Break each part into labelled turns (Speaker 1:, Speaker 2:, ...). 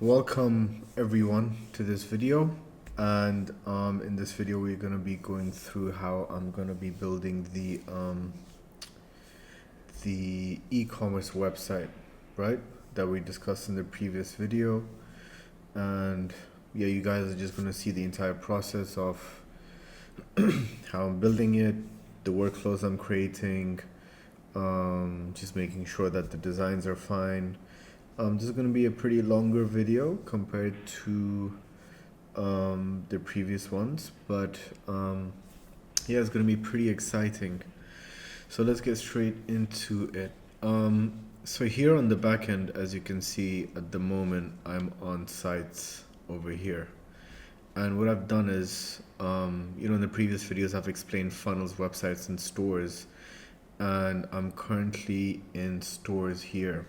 Speaker 1: Welcome everyone to this video, and in this video we're going to be going through how I'm going to be building the e-commerce website, right, that we discussed in the previous video. And yeah, you guys are just going to see the entire process of how I'm building it, the workflows I'm creating, just making sure that the designs are fine. This is going to be a pretty longer video compared to the previous ones, but yeah, it's going to be pretty exciting. So let's get straight into it. So here on the back end, as you can see at the moment, I'm on sites over here. And what I've done is, in the previous videos, I've explained funnels, websites, and stores. And I'm currently in stores here.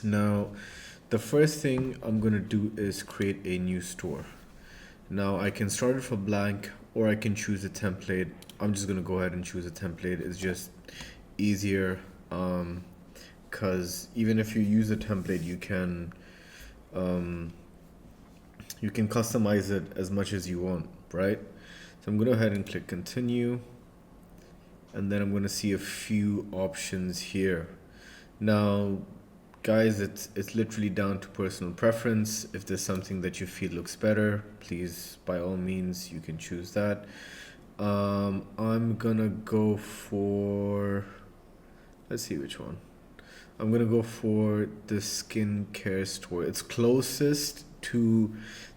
Speaker 1: Now, the first thing I'm going to do is create a new store. Now, I can start it for blank or I can choose a template. I'm just going to go ahead and choose a template. It's just easier because even if you use a template, you can customize it as much as you want, right? So I'm going to go ahead and click continue, and then I'm going to see a few options here. Now, guys, it's literally down to personal preference. If there's something that you feel looks better, please, by all means, you can choose that. I'm gonna go for, let's see which one. I'm gonna go for the skincare store. It's closest to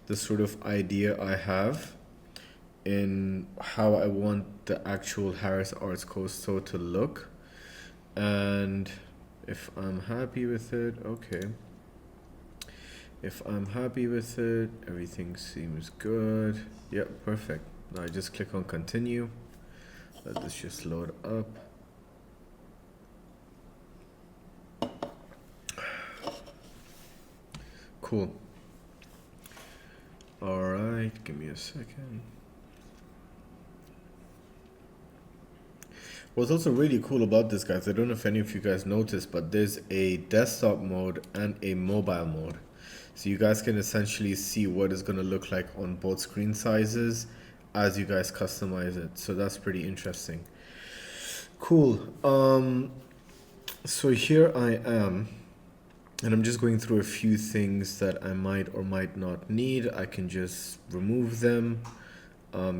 Speaker 1: the sort of idea I have in how I want the actual Harris Arts Coastal to look. And if I'm happy with it, okay. If I'm happy with it, everything seems good. Yep, perfect. Now I just click on continue. Let this just load up. Cool. All right, give me a second. What's also really cool about this, guys, I don't know if any of you guys noticed, but there's a desktop mode and a mobile mode. So you guys can essentially see what it's going to look like on both screen sizes as you guys customize it. So that's pretty interesting. Cool. So here I am, and I'm just going through a few things that I might or might not need. I can just remove them,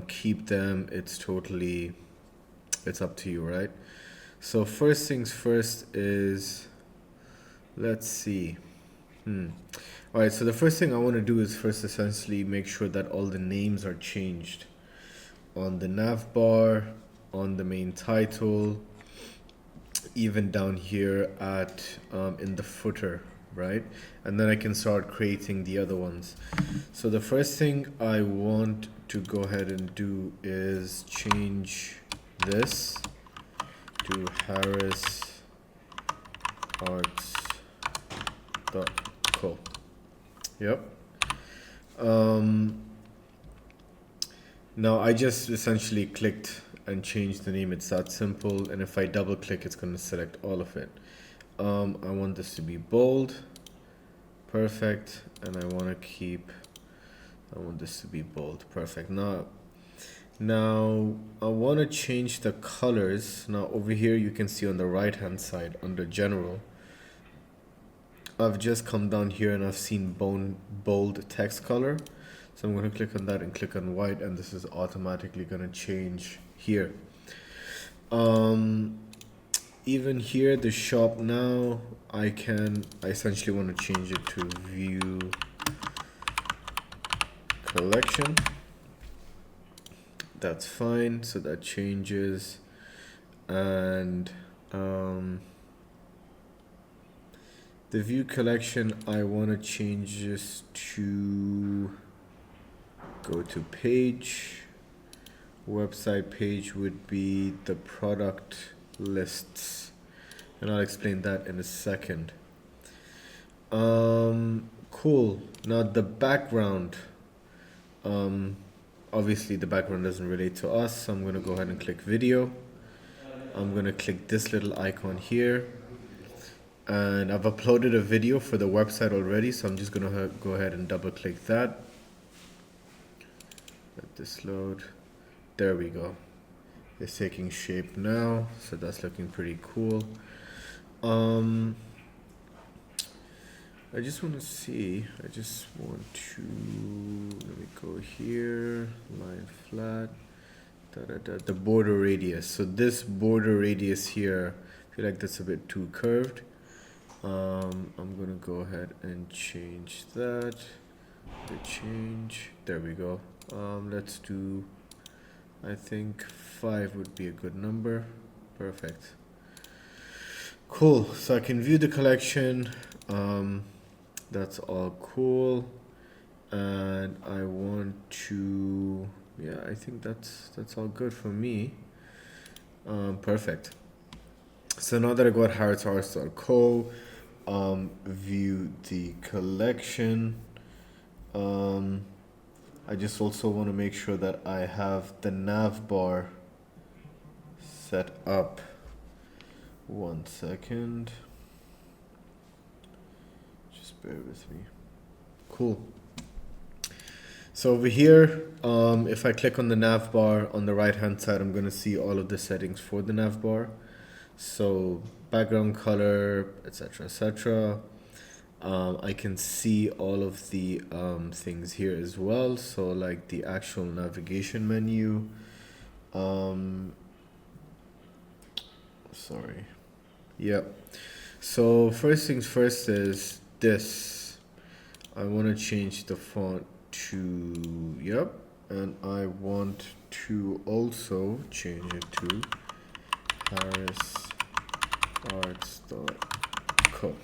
Speaker 1: keep them. It's up to you, right? So first things first is, let's see. All right, so the first thing I want to do is first essentially make sure that all the names are changed on the nav bar, on the main title, even down here at in the footer, right? And then I can start creating the other ones. So the first thing I want to go ahead and do is change this to harrisarts.co. Yep. Now I just essentially clicked and changed the name. It's that simple. And if I double click, it's going to select all of it. I want this to be bold. Perfect. And I want this to be bold. Perfect. Now I want to change the colors. Now over here you can see on the right hand side under general, I've just come down here and I've seen bold text color. So I'm going to click on that and click on white, and this is automatically going to change here. Even here, the shop now, I essentially want to change it to view collection. That's fine, so that changes. And the view collection, I want to change this to go to page. Website page would be the product lists, and I'll explain that in a second. Cool. Now the background, obviously the background doesn't relate to us, so I'm going to go ahead and click video. I'm going to click this little icon here, and I've uploaded a video for the website already, so I'm just gonna go ahead and double click that. Let this load. There we go. It's taking shape now, so that's looking pretty cool. I just want to see, let me go here, line flat, the border radius. So this border radius here, I feel like that's a bit too curved. I'm gonna go ahead and change that. There we go. Let's do, I think 5 would be a good number. Perfect. Cool, so I can view the collection. That's all cool. And I want to, yeah, I think that's all good for me. Perfect. So now that I got harrodsarts.co, view the collection. I just also want to make sure that I have the nav bar set up. 1 second. Just bear with me. Cool. So over here, if I click on the nav bar on the right hand side, I'm going to see all of the settings for the nav bar. So background color, etc., etc. I can see all of the things here as well. So like the actual navigation menu. Sorry. Yep. So first things first is this. I want to change the font to, yep. And I want to also change it to harrodsarts.co.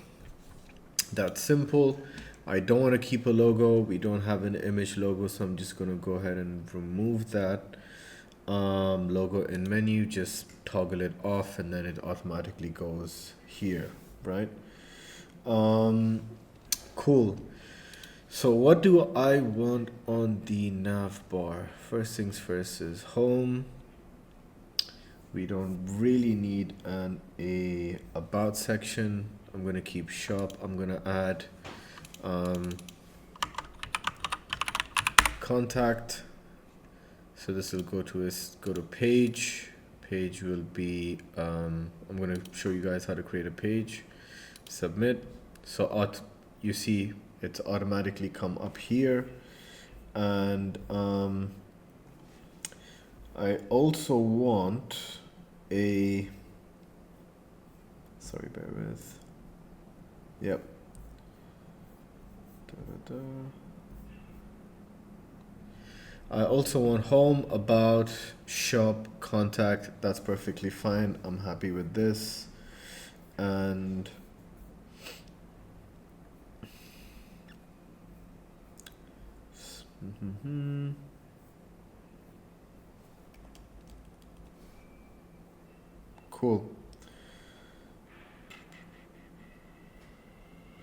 Speaker 1: That's simple. I don't want to keep a logo. We don't have an image logo, so I'm just going to go ahead and remove that logo in menu. Just toggle it off and then it automatically goes here, right? Cool. So what do I want on the nav bar? First things first is home. We don't really need a about section. I'm gonna keep shop. I'm gonna add contact. So this will go to page. Page will be I'm gonna show you guys how to create a page. Submit. So you see it's automatically come up here, and I also want a, sorry, bear with, yep. I also want home, about, shop, contact. That's perfectly fine. I'm happy with this. And cool.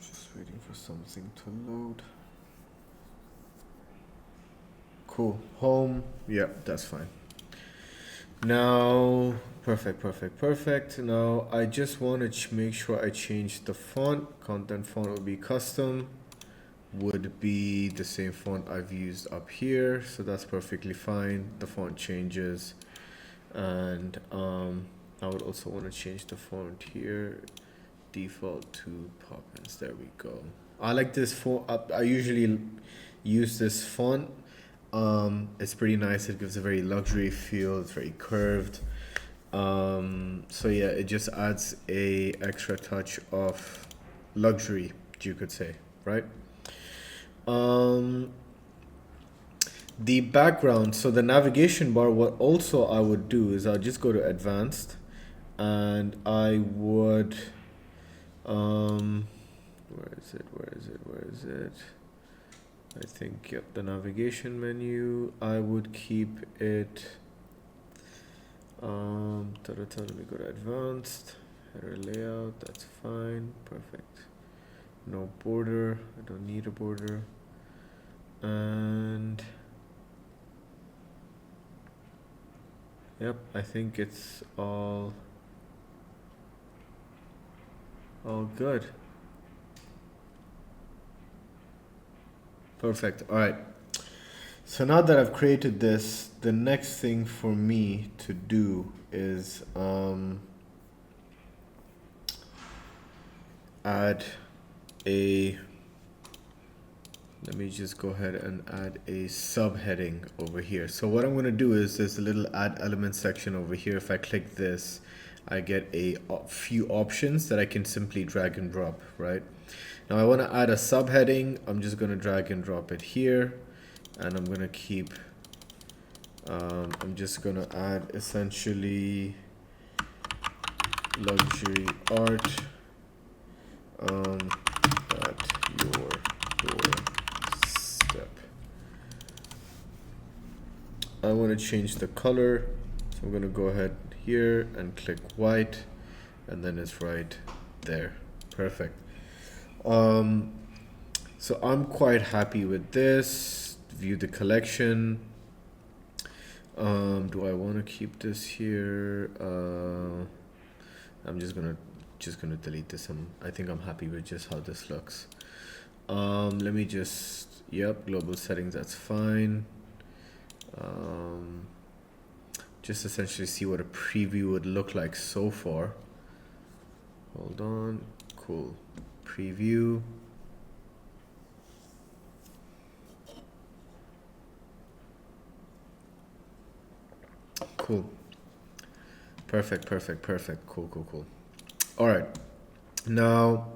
Speaker 1: Just waiting for something to load. Cool. Home. Yeah, that's fine. Now, perfect. Now, I just want to make sure I change the font. Content font will be custom. Would be the same font I've used up here. So that's perfectly fine. The font changes. And I would also want to change the font here. Default to Poppins. There we go. I like this font. I usually use this font. It's pretty nice. It gives a very luxury feel. It's very curved. So yeah, it just adds a extra touch of luxury, you could say, right? The background, so the navigation bar, what also I would do is I'll just go to advanced, and I would where is it? I think, yep, the navigation menu, I would keep it let me go to advanced, header layout, that's fine, perfect. No border, I don't need a border. And yep, I think it's all All good. Perfect. All right. So now that I've created this, the next thing for me to do is add a, let me just go ahead and add a subheading over here. So what I'm going to do is there's a little add element section over here. If I click this, I get a few options that I can simply drag and drop, right? Now I want to add a subheading. I'm just going to drag and drop it here, and I'm going to keep, I'm just going to add essentially luxury art at your doorstep. I want to change the color, so I'm going to go ahead here and click white, and then it's right there. Perfect. So I'm quite happy with this. View the collection. Do I want to keep this here? I'm just gonna delete this. I think I'm happy with just how this looks. Let me just, yep, global settings, that's fine. Just essentially see what a preview would look like so far. Hold on, cool. Preview. Cool. Perfect. Cool. All right. Now,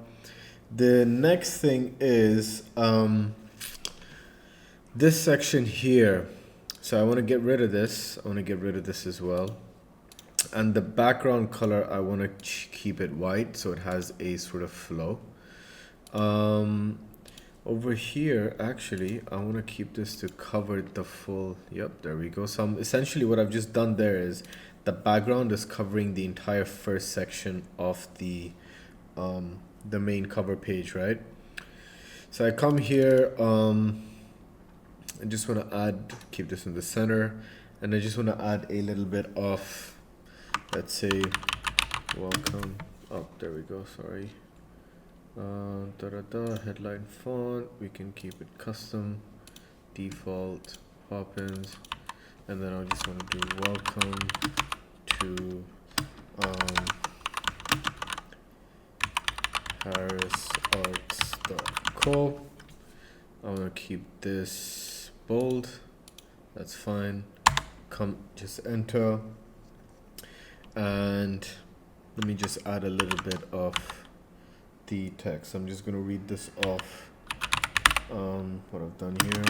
Speaker 1: the next thing is this section here. So I want to get rid of this. I want to get rid of this as well. And the background color, I want to keep it white so it has a sort of flow. Over here, actually, I want to keep this to cover the full, yep, there we go. So essentially what I've just done there is the background is covering the entire first section of the main cover page, right? So I come here, I just want to add, keep this in the center, and I just want to add a little bit of, let's say, welcome. Oh, there we go, sorry. Headline font, we can keep it custom, default, Poppins, and then I just want to do welcome to harrisarts.co. I want to keep this bold, that's fine. Just enter, and let me just add a little bit of the text. I'm just going to read this off. What I've done here,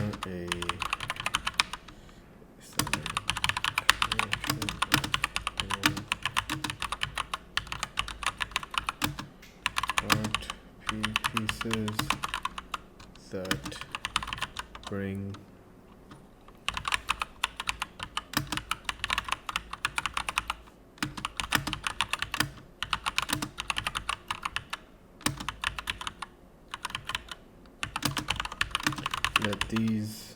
Speaker 1: art pieces that bring these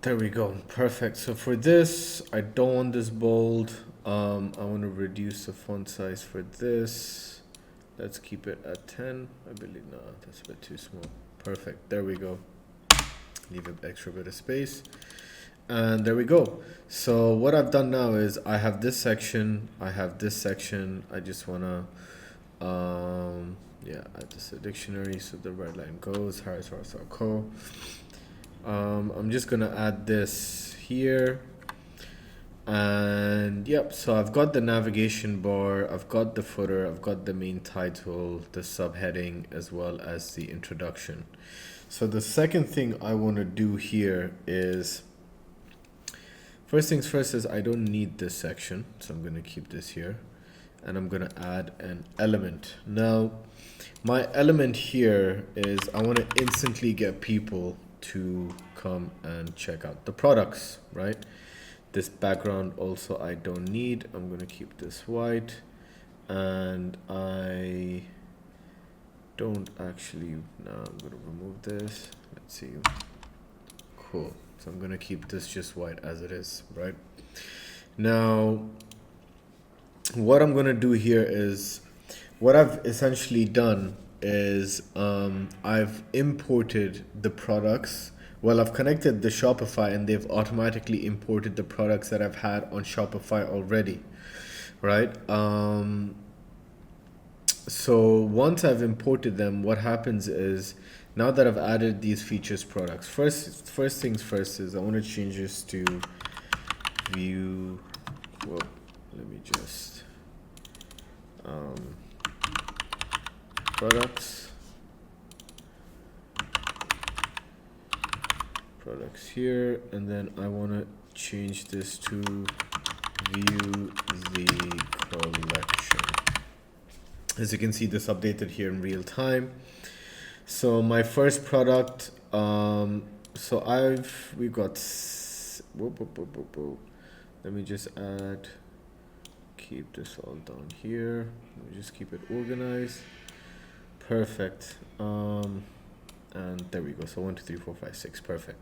Speaker 1: there we go. Perfect. So for this, I don't want this bold. I want to reduce the font size for this. Let's keep it at 10. I believe, no, that's a bit too small. Perfect. There we go. Leave an extra bit of space. And there we go. So what I've done now is I have this section. I have this section. I just want to, yeah, add this to dictionary. So the red line goes, harrisarts.co. I'm just gonna add this here, and yep, so I've got the navigation bar, I've got the footer, I've got the main title, the subheading, as well as the introduction. So the second thing I want to do here is, first things first is I don't need this section, so I'm gonna keep this here. and I'm gonna add an element. Now, my element here is I want to instantly get people to come and check out the products, right? This background also I don't need. I'm gonna keep this white, and I don't actually, no, I'm gonna remove this. Let's see. Cool. So I'm gonna keep this just white as it is, right? Now, what I'm gonna do here is, what I've essentially done is I've imported the products. Well, I've connected the Shopify and they've automatically imported the products that I've had on Shopify already, right? So once I've imported them, what happens is, now that I've added these features products, first things first is I want to change this to view. Well, let me just products here, and then I want to change this to view the collection. As you can see, this updated here in real time. So my first product, so we got, let me just add, keep this all down here. Let me just keep it organized. Perfect. And there we go. So 1, 2, 3, 4, 5, 6. Perfect.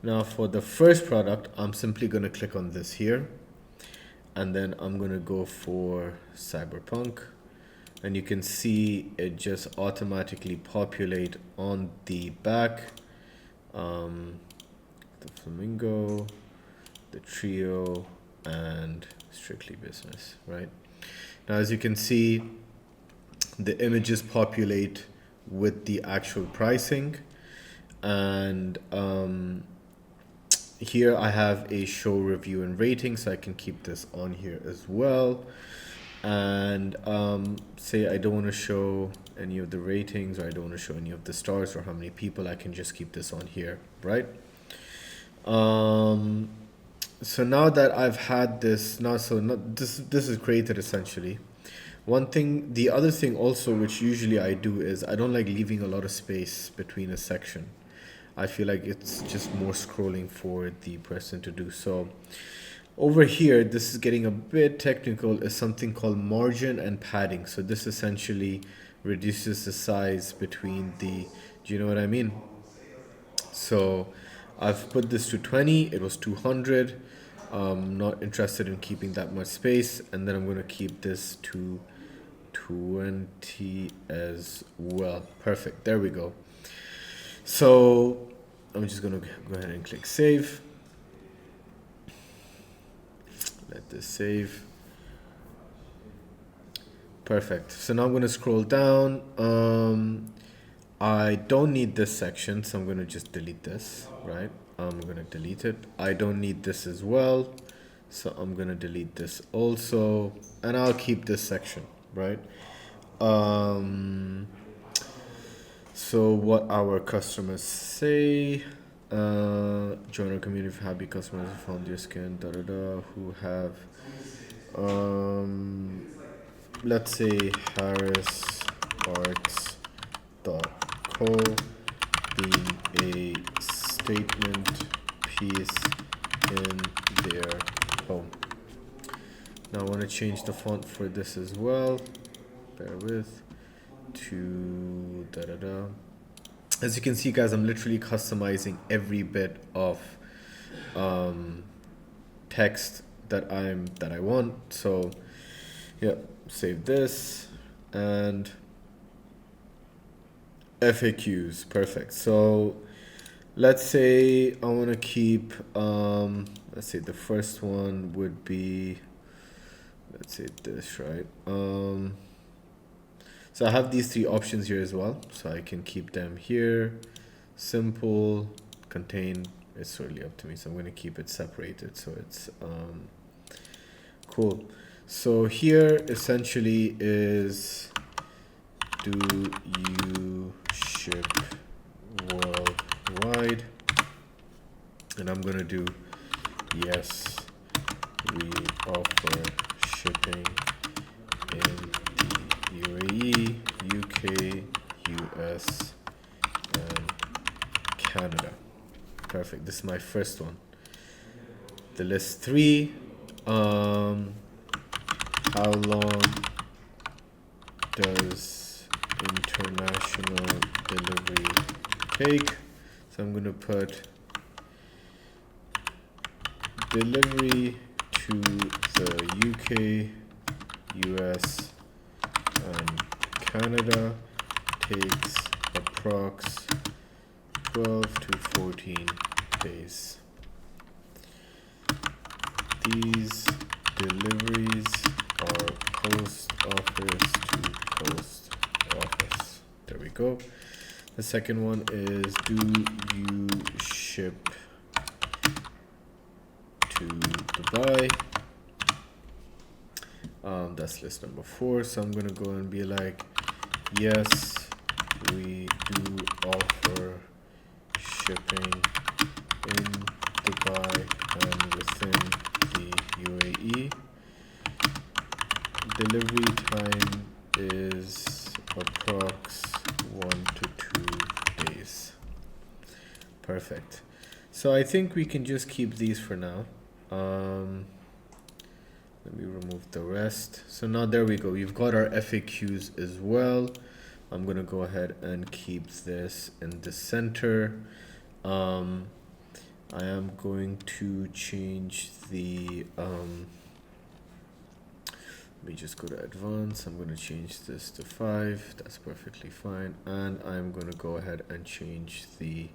Speaker 1: Now for the first product, I'm simply going to click on this here, and then I'm going to go for Cyberpunk, and you can see it just automatically populate on the back, the flamingo, the trio, and strictly business, right? Now, as you can see, the images populate with the actual pricing, and here I have a show review and rating, so I can keep this on here as well. And say I don't want to show any of the ratings, or I don't want to show any of the stars or how many people, I can just keep this on here, right? So now that I've had this, this is created essentially. The other thing also, which usually I do, is I don't like leaving a lot of space between a section. I feel like it's just more scrolling for the person to do. So over here, this is getting a bit technical, is something called margin and padding. So this essentially reduces the size between the, do you know what I mean? So I've put this to 20, it was 200. Not interested in keeping that much space, and then I'm going to keep this to 20 as well. Perfect, there we go. So I'm just going to go ahead and click save. Let this save. Perfect. So now I'm going to scroll down. I don't need this section, so I'm going to just delete this, right? I'm going to delete it. I don't need this as well, so I'm going to delete this also, and I'll keep this section, right? So what our customers say, join our community of happy customers who found your skin, who have, let's say harrisarts.co being a statement piece in their home. Now I want to change the font for this as well. Bear with. To As you can see, guys, I'm literally customizing every bit of text that I want. So yeah, save this, and FAQs. Perfect. So let's say I want to keep let's say the first one would be, let's say this, right? So I have these 3 options here as well, so I can keep them here. Simple, contain, it's really up to me, so I'm going to keep it separated, so it's cool. So here essentially is, do you ship worldwide? And I'm going to do, yes, we offer shipping in the UAE, UK, US, and Canada. Perfect. This is my first one. The list 3. How long does international delivery take? So I'm gonna put delivery to the UK, US, and Canada takes approx 12 to 14 days. These deliveries are post office to post office. There we go. The second one is, do you ship to Dubai? That's list number 4. So I'm gonna go and be like, yes, we do offer shipping in Dubai and within the UAE. Delivery time is approx 1 to 2 days. Perfect. So I think we can just keep these for now. Let me remove the rest. So now there we go. We've got our FAQs as well. I'm gonna go ahead and keep this in the center. I am going to change the let me just go to advanced. I'm going to change this to 5. That's perfectly fine. And I'm going to go ahead and change the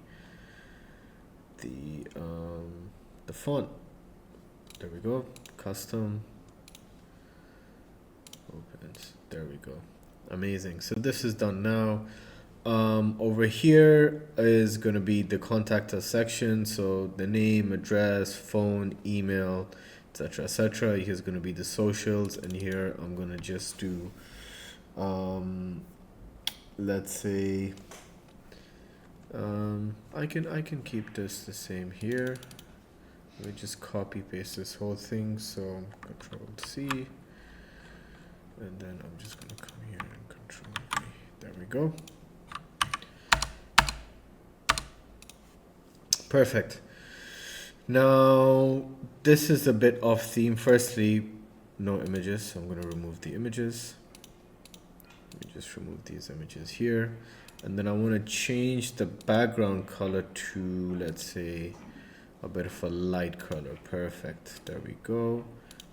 Speaker 1: font. There we go. Custom opens. There we go. Amazing. So this is done now. Over here is going to be the contact us section. So the name, address, phone, email, etc. Here's going to be the socials, and here I'm going to just do let's say I can keep this the same here. Let me just copy paste this whole thing. So Control C, and then I'm just going to come here and Control V. There we go. Perfect. Now, this is a bit off theme. Firstly, no images, so I'm going to remove the images. Let me just remove these images here. And then I want to change the background color to, let's say, a bit of a light color. Perfect. There we go.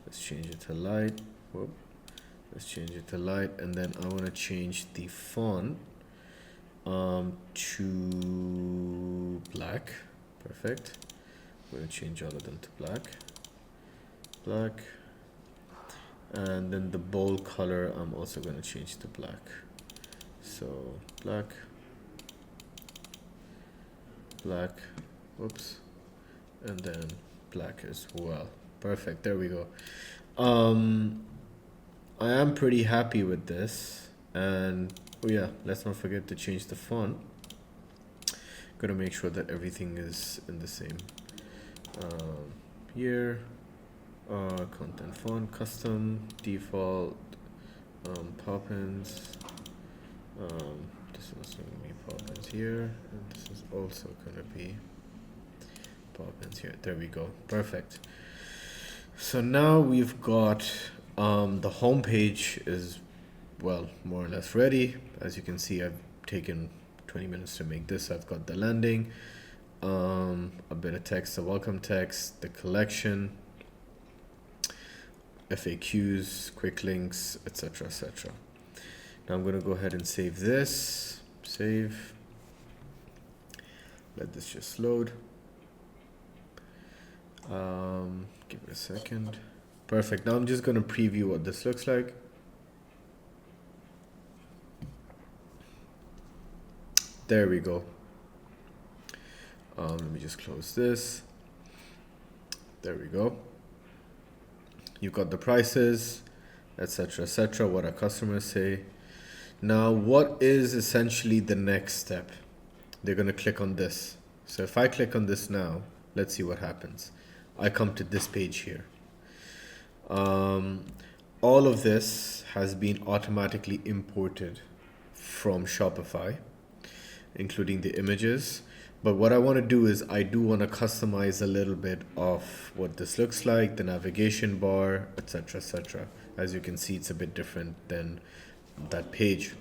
Speaker 1: Let's change it to light. Whoop. Let's change it to light. And then I want to change the font to black. Perfect. I'm going to change all of them to black, and then the bold color I'm also going to change to black. So black, whoops, and then black as well. Perfect. There we go. I am pretty happy with this, and oh yeah, let's not forget to change the font. Gonna make sure that everything is in the same. Here, content font, custom, default, pop-ins. This is going to be pop-ins here, and this is also going to be pop-ins here. There we go. Perfect. So now we've got the home page is, well, more or less ready. As you can see, I've taken 20 minutes to make this. I've got the landing, a bit of text, a welcome text, the collection, FAQs, quick links, etc. Now I'm going to go ahead and save this. Save. Let this just load. Give it a second. Perfect. Now I'm just going to preview what this looks like. There we go. Let me just close this. There we go. You've got the prices, etc., what our customers say. Now, what is essentially the next step? They're going to click on this. So if I click on this now, let's see what happens. I come to this page here. all of this has been automatically imported from Shopify, including the images. But what I want to do is I do want to customize a little bit of what this looks like, the navigation bar, etc., etc. As you can see, it's a bit different than that page.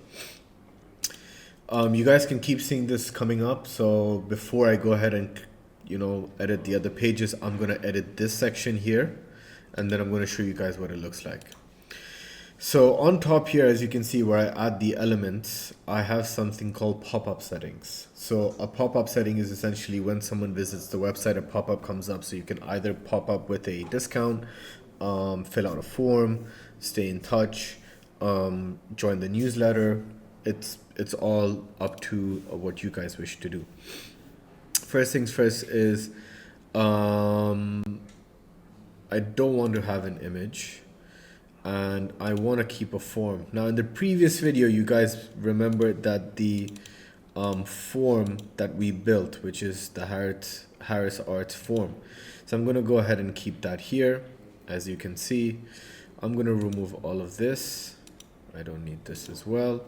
Speaker 1: You guys can keep seeing this coming up. So before I go ahead and, edit the other pages, I'm going to edit this section here, and then I'm going to show you guys what it looks like. So on top here, as you can see where I add the elements, I have something called pop-up settings. So a pop-up setting is essentially when someone visits the website, a pop-up comes up. So you can either pop up with a discount, fill out a form, stay in touch, join the newsletter. It's all up to what you guys wish to do. First things first is I don't want to have an image, and I want to keep a form. Now in the previous video, you guys remembered that the form that we built, which is the Harris Arts form. So I'm going to go ahead and keep that here. As you can see, I'm going to remove all of this. I don't need this as well.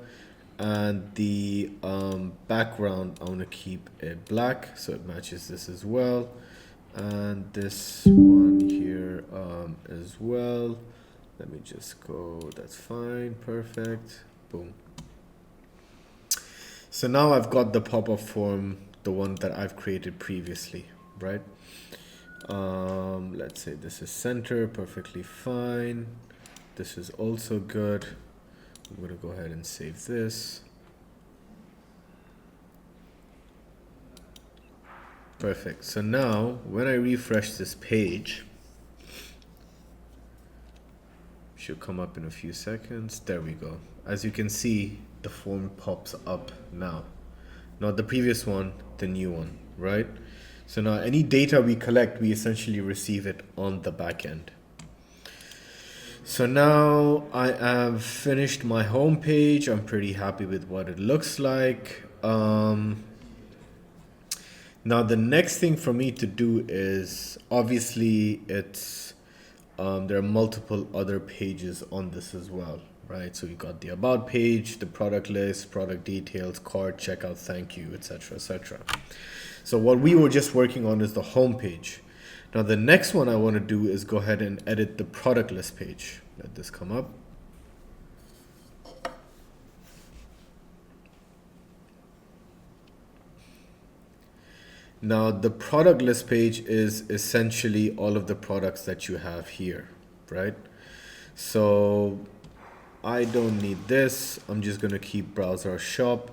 Speaker 1: And the background, I want to keep it black so it matches this as well. And this one here as well. Let me just go, that's fine, perfect, boom. So now I've got the pop-up form, the one that I've created previously, right? Let's say this is center, perfectly fine. This is also good. I'm gonna go ahead and save this. Perfect. So now when I refresh this page, should come up in a few seconds. There we go. As you can see, the form pops up now. Not the previous one, the new one, right? So now any data we collect, we essentially receive it on the back end. So now I have finished my home page. I'm pretty happy with what it looks like. Now the next thing for me to do is, obviously there are multiple other pages on this as well, right? So we got the about page, the product list, product details, cart, checkout, thank you, etc., etc. So what we were just working on is the home page. Now the next one I want to do is go ahead and edit the product list page. Let this come up. Now the product list page is essentially all of the products that you have here, right? So I don't need this. I'm just going to keep browser shop.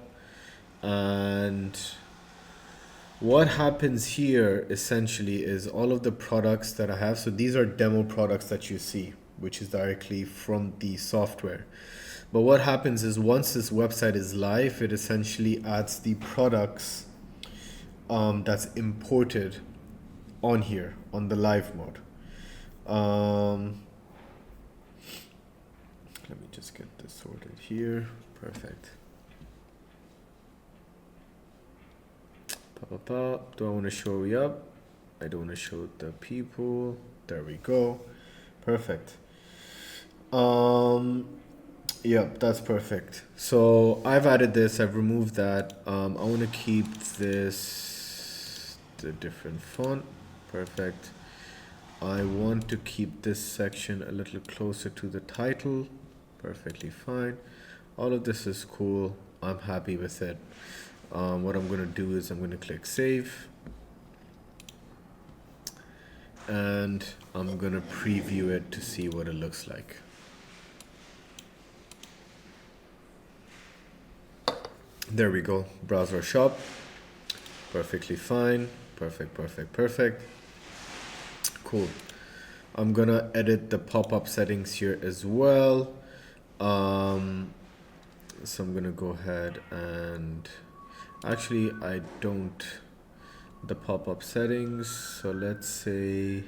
Speaker 1: And what happens here essentially is all of the products that I have. So these are demo products that you see, which is directly from the software. But what happens is once this website is live, it essentially adds the products that's imported on here on the live mode. Let me just get this sorted here. Perfect. Do I want to show you up? I don't want to show the people. There we go. Perfect. Yep, that's perfect. So I've added this, I've removed that. I want to keep this the different font. Perfect. I want to keep this section a little closer to the title. Perfectly fine. All of this is cool. I'm happy with it. What I'm going to do is I'm going to click save. And I'm going to preview it to see what it looks like. There we go. Browser shop. Perfectly fine. Perfect, perfect, perfect. Cool. I'm gonna edit the pop-up settings here as well. So I'm gonna go ahead and actually I don't the pop-up settings. So let's say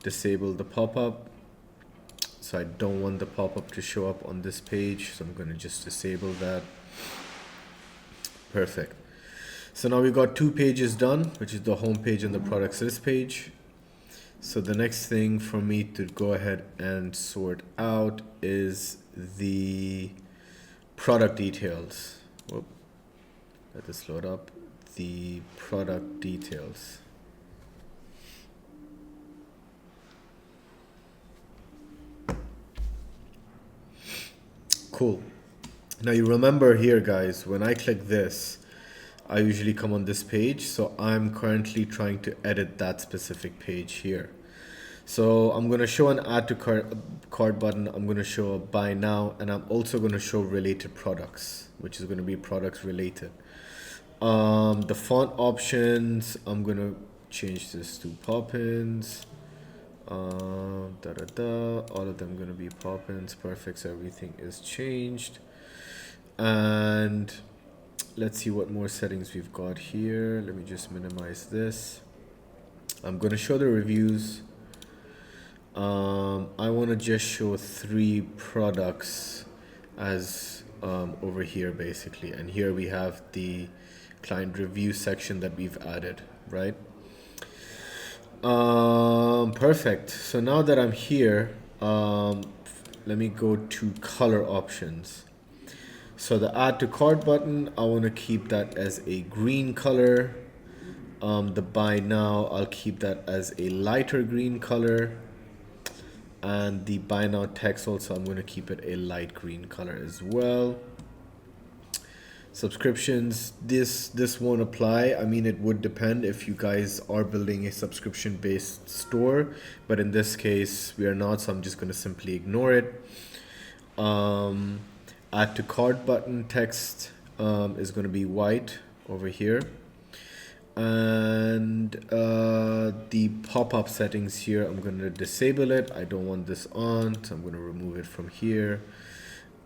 Speaker 1: disable the pop-up. So I don't want the pop-up to show up on this page. So I'm gonna just disable that. Perfect. So now we've got two pages done, which is the home page and the products list page. So the next thing for me to go ahead and sort out is the product details. Whoop. Let this load up. The product details. Cool. Now you remember here, guys, when I click this, I usually come on this page. So I'm currently trying to edit that specific page here. So I'm going to show an add to cart button. I'm going to show a buy now, and I'm also going to show related products, which is going to be products related. The font options, I'm going to change this to Poppins. All of them going to be Poppins. Perfect. So everything is changed. And let's see what more settings we've got here. Let me just minimize this. I'm going to show the reviews. I want to just show 3 products as over here basically, and here we have the client review section that we've added, right? Perfect. So now that I'm here, let me go to color options. So the add to cart button, I want to keep that as a green color. The buy now, I'll keep that as a lighter green color. And the buy now text also, I'm going to keep it a light green color as well. Subscriptions, this won't apply. I mean, it would depend if you guys are building a subscription based store, but in this case we are not, so I'm just going to simply ignore it. Add to cart button text is going to be white over here. And the pop-up settings here, I'm going to disable it. I don't want this on, so I'm going to remove it from here.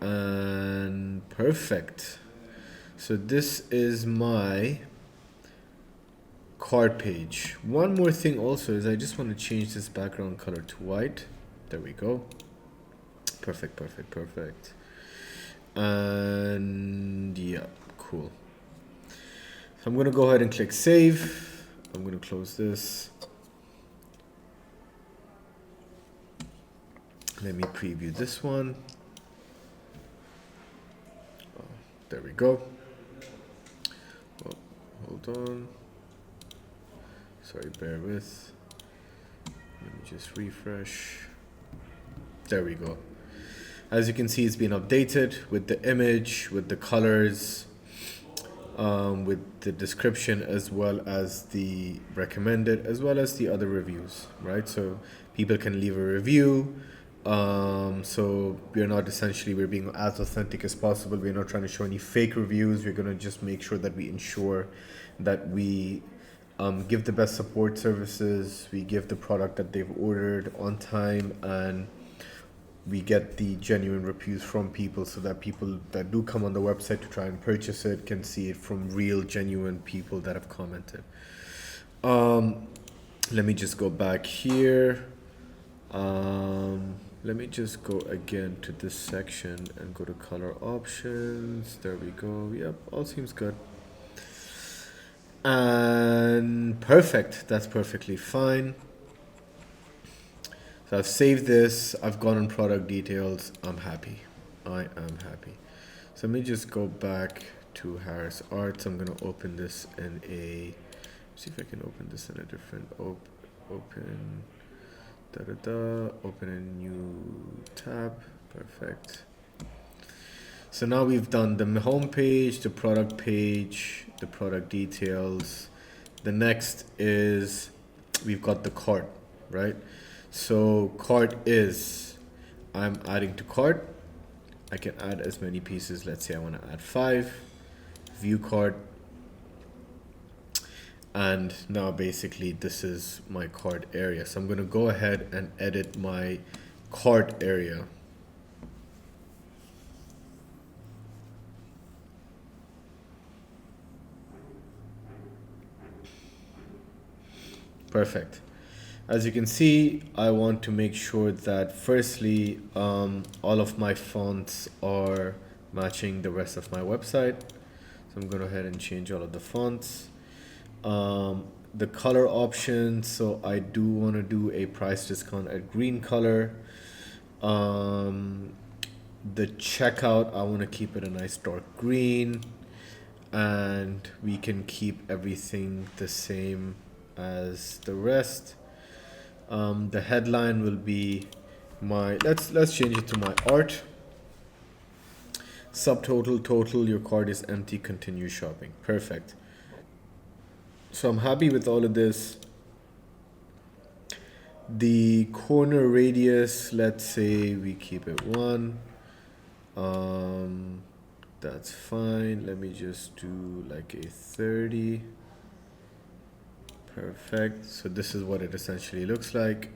Speaker 1: And perfect. So this is my cart page. One more thing also is I just want to change this background color to white. There we go. Perfect, perfect, perfect. And yeah, cool. So I'm going to go ahead and click save. I'm going to close this. Let me preview this one. Oh, there we go. Oh, hold on. Sorry, bear with. Let me just refresh. There we go. As you can see, it's been updated with the image, with the colors, with the description, as well as the recommended, as well as the other reviews, right? So people can leave a review. So we're being as authentic as possible. We're not trying to show any fake reviews. We're going to just make sure that we ensure that we give the best support services. We give the product that they've ordered on time, and we get the genuine reviews from people, so that people that do come on the website to try and purchase it can see it from real, genuine people that have commented. Let me just go back here. Let me just go again to this section and go to color options. There we go. Yep, all seems good. And perfect. That's perfectly fine. So I've saved this. I've gone on product details. I'm happy. I am happy. So let me just go back to Harris Arts. I'm going to open this in a... See if I can open this in a different... Open a new tab. Perfect. So now we've done the home page, the product page, the product details. The next is we've got the cart, right? So cart is, I'm adding to cart. I can add as many pieces. Let's say I want to add 5. View cart. And now basically this is my cart area. So I'm going to go ahead and edit my cart area. Perfect. As you can see, I want to make sure that firstly, all of my fonts are matching the rest of my website. So I'm going to go ahead and change all of the fonts. the color options. So I do want to do a price discount at green color. The checkout, I want to keep it a nice dark green, and we can keep everything the same as the rest. The headline will be my, let's change it to my art. Subtotal, total, your cart is empty, continue shopping. Perfect. So I'm happy with all of this. The corner radius, let's say we keep it 1. That's fine. Let me just do like a 30. Perfect. So this is what it essentially looks like.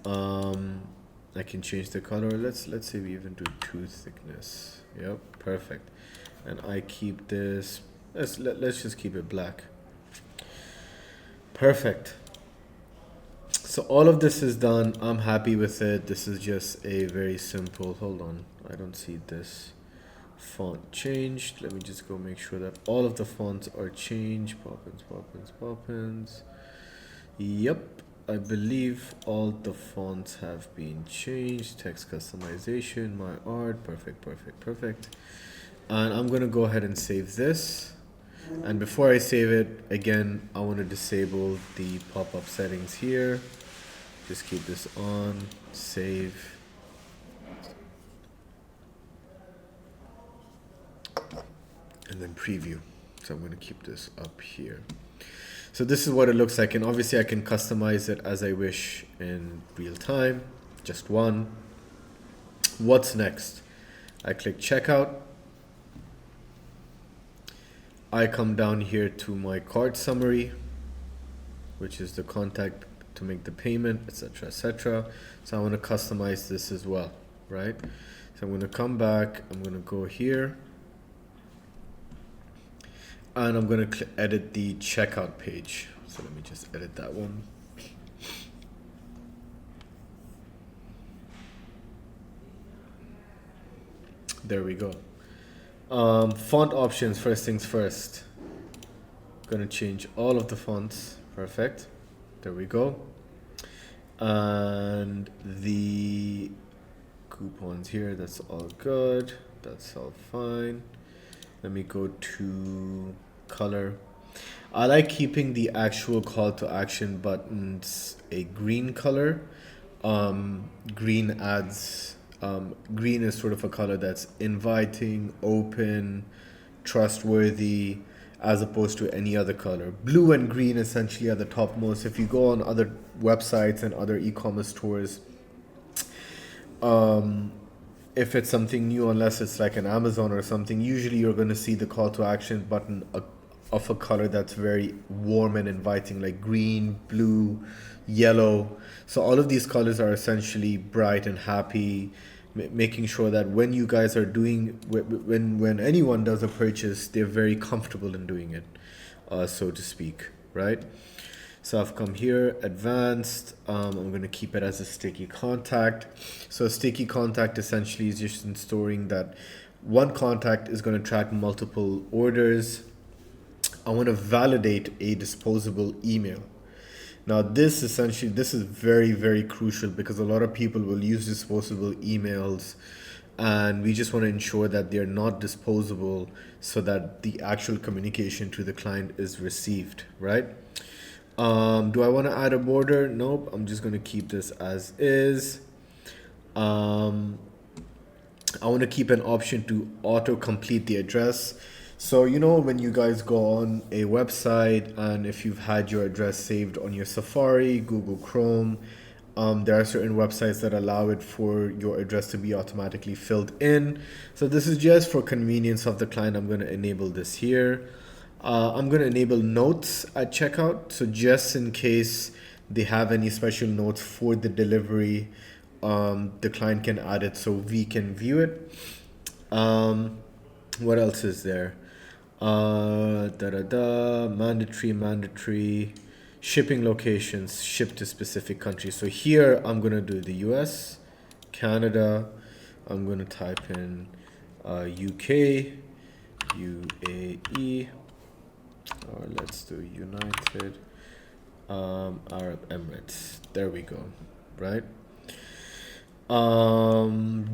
Speaker 1: I can change the color. Let's say we even do 2 thickness. Yep, perfect. And I keep this. Let's just keep it black. Perfect. So all of this is done. I'm happy with it. This is just a very simple. Hold on, I don't see this font changed. Let me just go make sure that all of the fonts are changed. Poppins. Yep, I believe all the fonts have been changed. Text customization, my art, perfect. And I'm gonna go ahead and save this. And before I save it, again, I want to disable the pop-up settings here. Just keep this on, save. And then preview. So I'm going to keep this up here. So this is what it looks like, and obviously I can customize it as I wish in real time. Just one. What's next? I click checkout. I come down here to my cart summary, which is the contact to make the payment, etc. So I want to customize this as well, right? So I'm going to come back, I'm going to go here, and I'm going to edit the checkout page. So let me just edit that one. There we go. Font options, first things first. Gonna change all of the fonts. Perfect. There we go. And the coupons here, that's all good. That's all fine. Let me go to color. I like keeping the actual call to action buttons a green color. Green adds green is sort of a color that's inviting, open, trustworthy, as opposed to any other color. Blue and green essentially are the topmost. If you go on other websites and other e-commerce stores, if it's something new, unless it's like an Amazon or something, usually you're going to see the call to action button of a color that's very warm and inviting, like green, blue, yellow. So all of these colors are essentially bright and happy, making sure that when you guys are doing, when anyone does a purchase, they're very comfortable in doing it, so to speak, right? So I've come here, advanced. I'm going to keep it as a sticky contact. So a sticky contact essentially is just storing that one contact is going to track multiple orders. I want to validate a disposable email. Now this is very, very crucial because a lot of people will use disposable emails, and we just want to ensure that they're not disposable so that the actual communication to the client is received, right? Do I want to add a border? Nope. I'm just going to keep this as is. I want to keep an option to auto complete the address. So, you know, when you guys go on a website and if you've had your address saved on your Safari, Google Chrome, there are certain websites that allow it for your address to be automatically filled in. So this is just for convenience of the client. I'm going to enable this here. I'm going to enable notes at checkout. So just in case they have any special notes for the delivery, the client can add it so we can view it. What else is there? Mandatory shipping locations, ship to specific countries. So here I'm going to do the US, Canada. I'm going to type in UK, UAE, or let's do United Arab Emirates. There we go, right?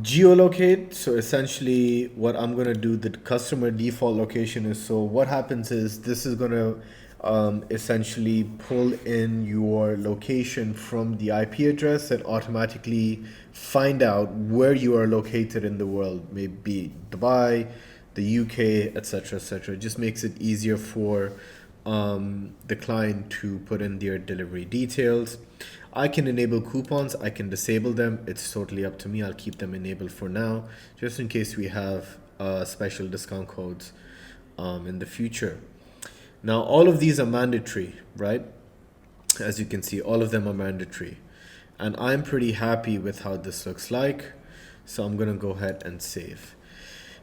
Speaker 1: Geolocate. So essentially what I'm going to do, the customer default location is, so what happens is this is going to essentially pull in your location from the IP address and automatically find out where you are located in the world, maybe Dubai, the UK, etc., etc. It just makes it easier for the client to put in their delivery details. I can enable coupons, I can disable them. It's totally up to me. I'll keep them enabled for now, just in case we have special discount codes in the future. Now, all of these are mandatory, right? As you can see, all of them are mandatory. And I'm pretty happy with how this looks like. So I'm gonna go ahead and save.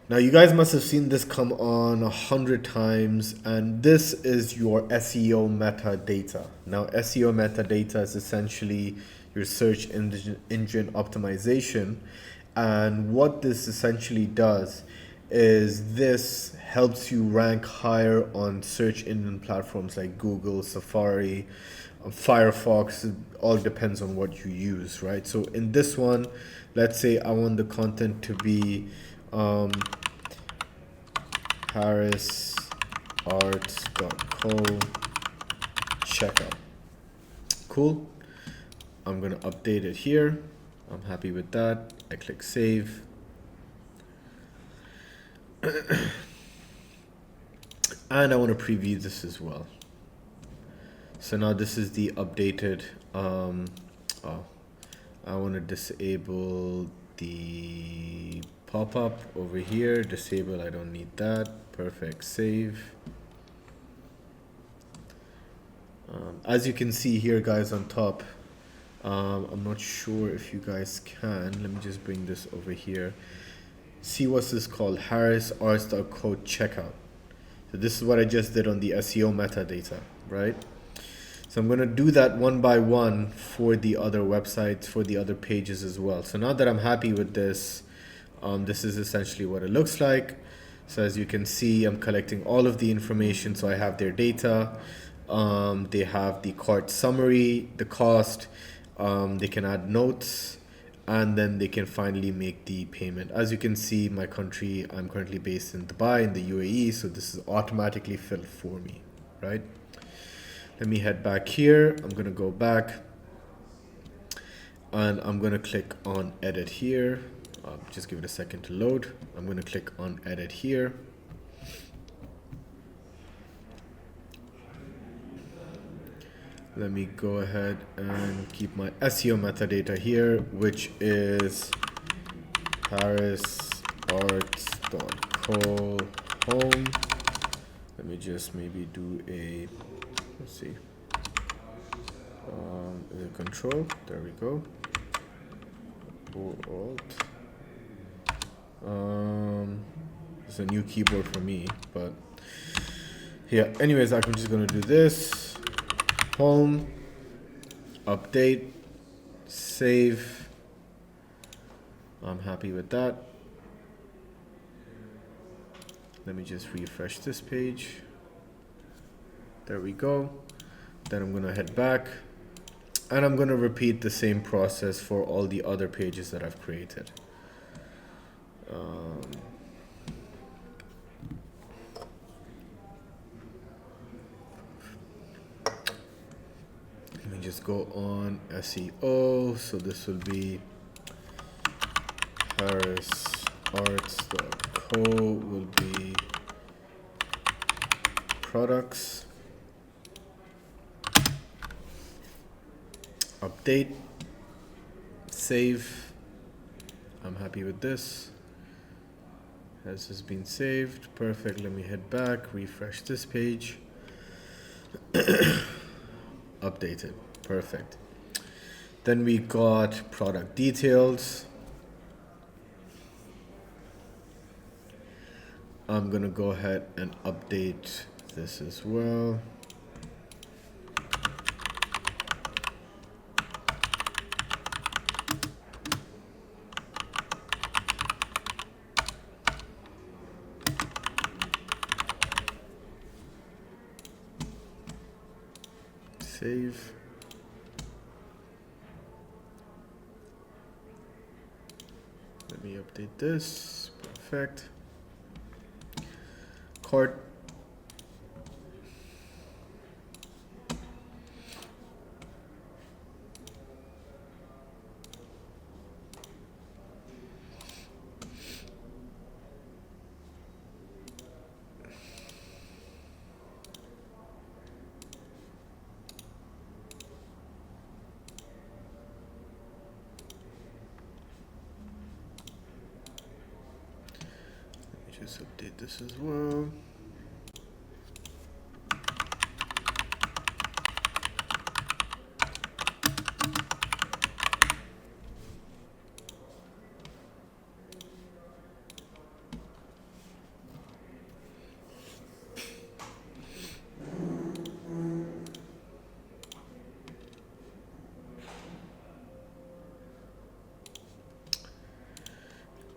Speaker 1: Now you guys must have seen this come on 100 times, and this is your SEO metadata. Now SEO metadata is essentially your search engine optimization, and what this essentially does is this helps you rank higher on search engine platforms like Google, Safari, Firefox. It all depends on what you use, right? So in this one, let's say I want the content to be parisarts.co checkout. Cool. I'm gonna update it here. I'm happy with that. I click save. And I want to preview this as well. So now this is the updated I want to disable the pop-up over here. Disable, I don't need that. Perfect, save. As you can see here, guys, on top, I'm not sure if you guys can. Let me just bring this over here. See what's this called? Harrisarts.co checkout. So this is what I just did on the SEO metadata, right? So I'm going to do that one by one for the other websites, for the other pages as well. So now that I'm happy with this, this is essentially what it looks like. So as you can see, I'm collecting all of the information. So I have their data. They have the cart summary, the cost. They can add notes, and then they can finally make the payment. As you can see, my country, I'm currently based in Dubai in the UAE. So this is automatically filled for me, right? Let me head back here. I'm going to go back and I'm going to click on edit here. Just give it a second to load. I'm going to click on edit here. Let me go ahead and keep my SEO metadata here, which is parisarts.co home. Let me just maybe do a, let's see, the control, there we go, or alt. It's a new keyboard for me, but yeah, anyways, I'm just gonna do this, home, update, save. I'm happy with that. Let me just refresh this page. There we go. Then I'm gonna head back and I'm gonna repeat the same process for all the other pages that I've created. Let me just go on SEO. So this will be harrisarts.co will be products. Update, save. I'm happy with this. Has this been saved? Perfect. Let me head back, refresh this page. Updated. Perfect. Then we got product details. I'm gonna go ahead and update this as well. save. Let me update this. Perfect. Cart. Just update this as well.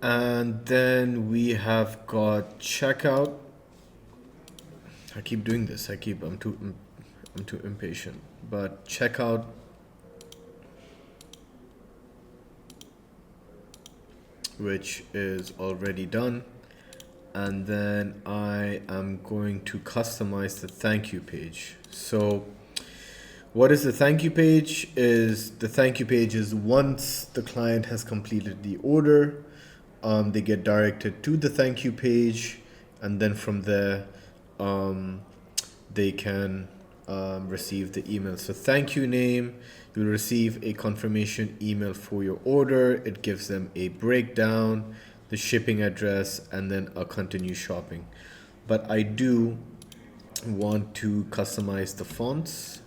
Speaker 1: And then we have got checkout. I keep doing this. I'm too impatient. But checkout, which is already done. And then I am going to customize the thank you page. So what is the thank you page? The thank you page is once the client has completed the order, they get directed to the thank you page, and then from there they can receive the email. So thank you name, you'll receive a confirmation email for your order. It gives them a breakdown, the shipping address, and then a continue shopping. But I do want to customize the fonts.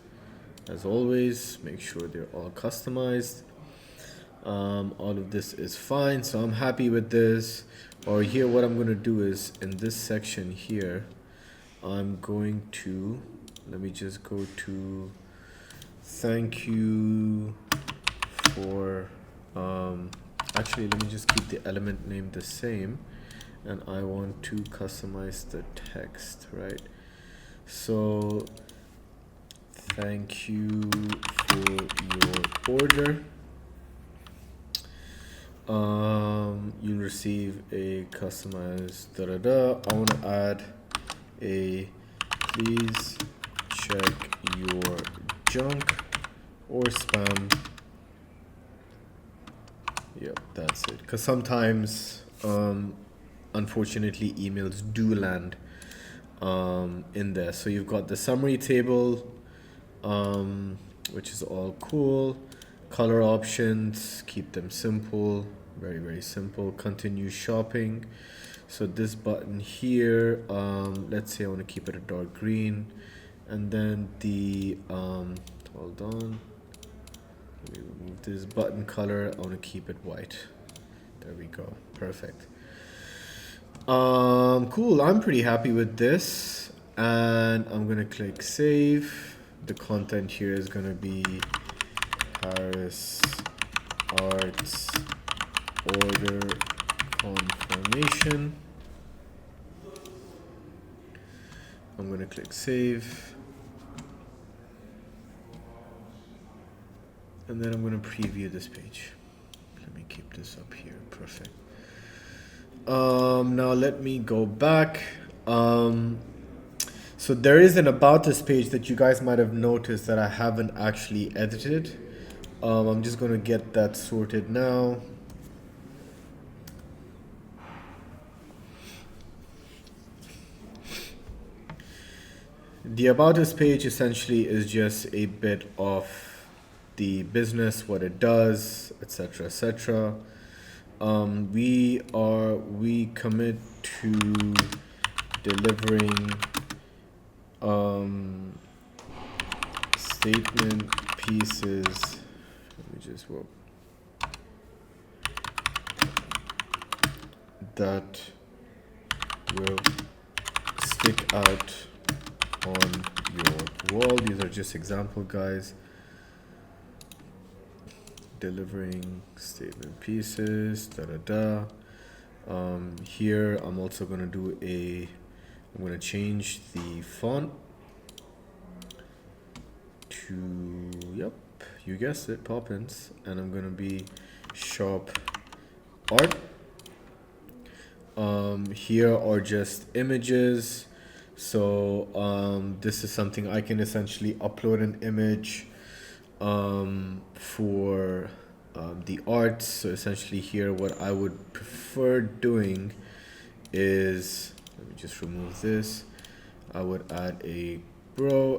Speaker 1: As always, make sure they're all customized. All of this is fine, so I'm happy with this. Or here, what I'm going to do is in this section here, I'm going to, let me just go to thank you for, actually, let me just keep the element name the same, and I want to customize the text, right? So thank you for your order. You'll receive a customized I want to add a please check your junk or spam. Yep, that's it. Because sometimes, unfortunately, emails do land in there. So you've got the summary table, which is all cool. Color options, keep them simple, very, very simple. Continue shopping. So this button here, let's say I want to keep it a dark green. And then the, hold on. Let me remove this button color. I want to keep it white. There we go. Perfect. Cool. I'm pretty happy with this. And I'm going to click save. The content here is going to be Paris Arts order confirmation. I'm going to click save. And then I'm going to preview this page. Let me keep this up here. Perfect. Now let me go back. So there is an about this page that you guys might have noticed that I haven't actually edited. I'm just going to get that sorted now. The about us page essentially is just a bit of the business, what it does, etc., etc. We commit to delivering statement pieces. Let me just that will stick out on your wall. These are just example, guys. Delivering statement pieces, here I'm also going to do I'm going to change the font to, yep, you guessed it, Poppins, and I'm gonna be shop art. Here are just images. So this is something I can essentially upload an image for the arts. So essentially here what I would prefer doing is, let me just remove this. I would add a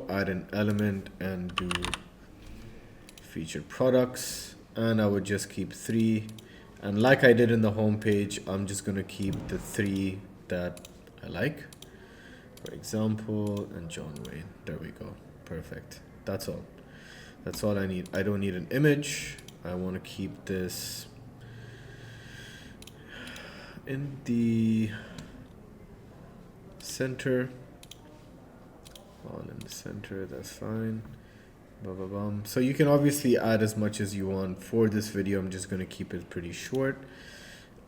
Speaker 1: add an element and do featured products, and I would just keep 3, and like I did in the home page, I'm just gonna keep the 3 that I like, for example, and John Wayne. There we go. Perfect. That's all I need. I don't need an image. I want to keep this in the center. All in the center, that's fine. So you can obviously add as much as you want. For this video, I'm just going to keep it pretty short.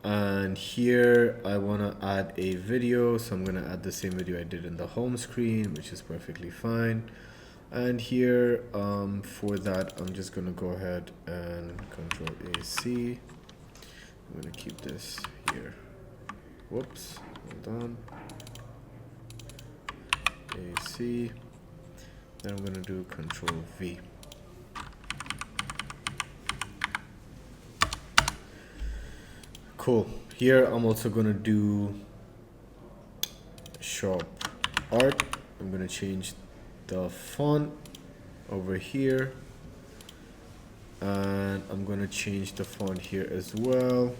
Speaker 1: And here I want to add a video, so I'm going to add the same video I did in the home screen, which is perfectly fine. And here for that, I'm just going to go ahead and Control AC. I'm going to keep this here. Whoops, hold on. AC. Then I'm going to do Control V. Cool. Here I'm also going to do shop art. I'm going to change the font over here, and I'm going to change the font here as well.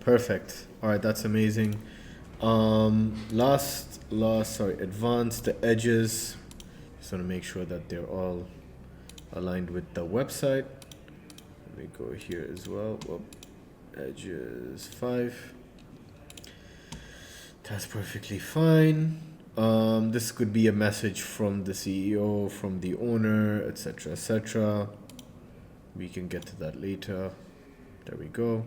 Speaker 1: Perfect. All right, that's amazing. Advance the edges. Just want to make sure that they're all aligned with the website. Let me go here as well. Whoop. Edges 5. That's perfectly fine. This could be a message from the CEO, from the owner, etc., etc. We can get to that later. There we go.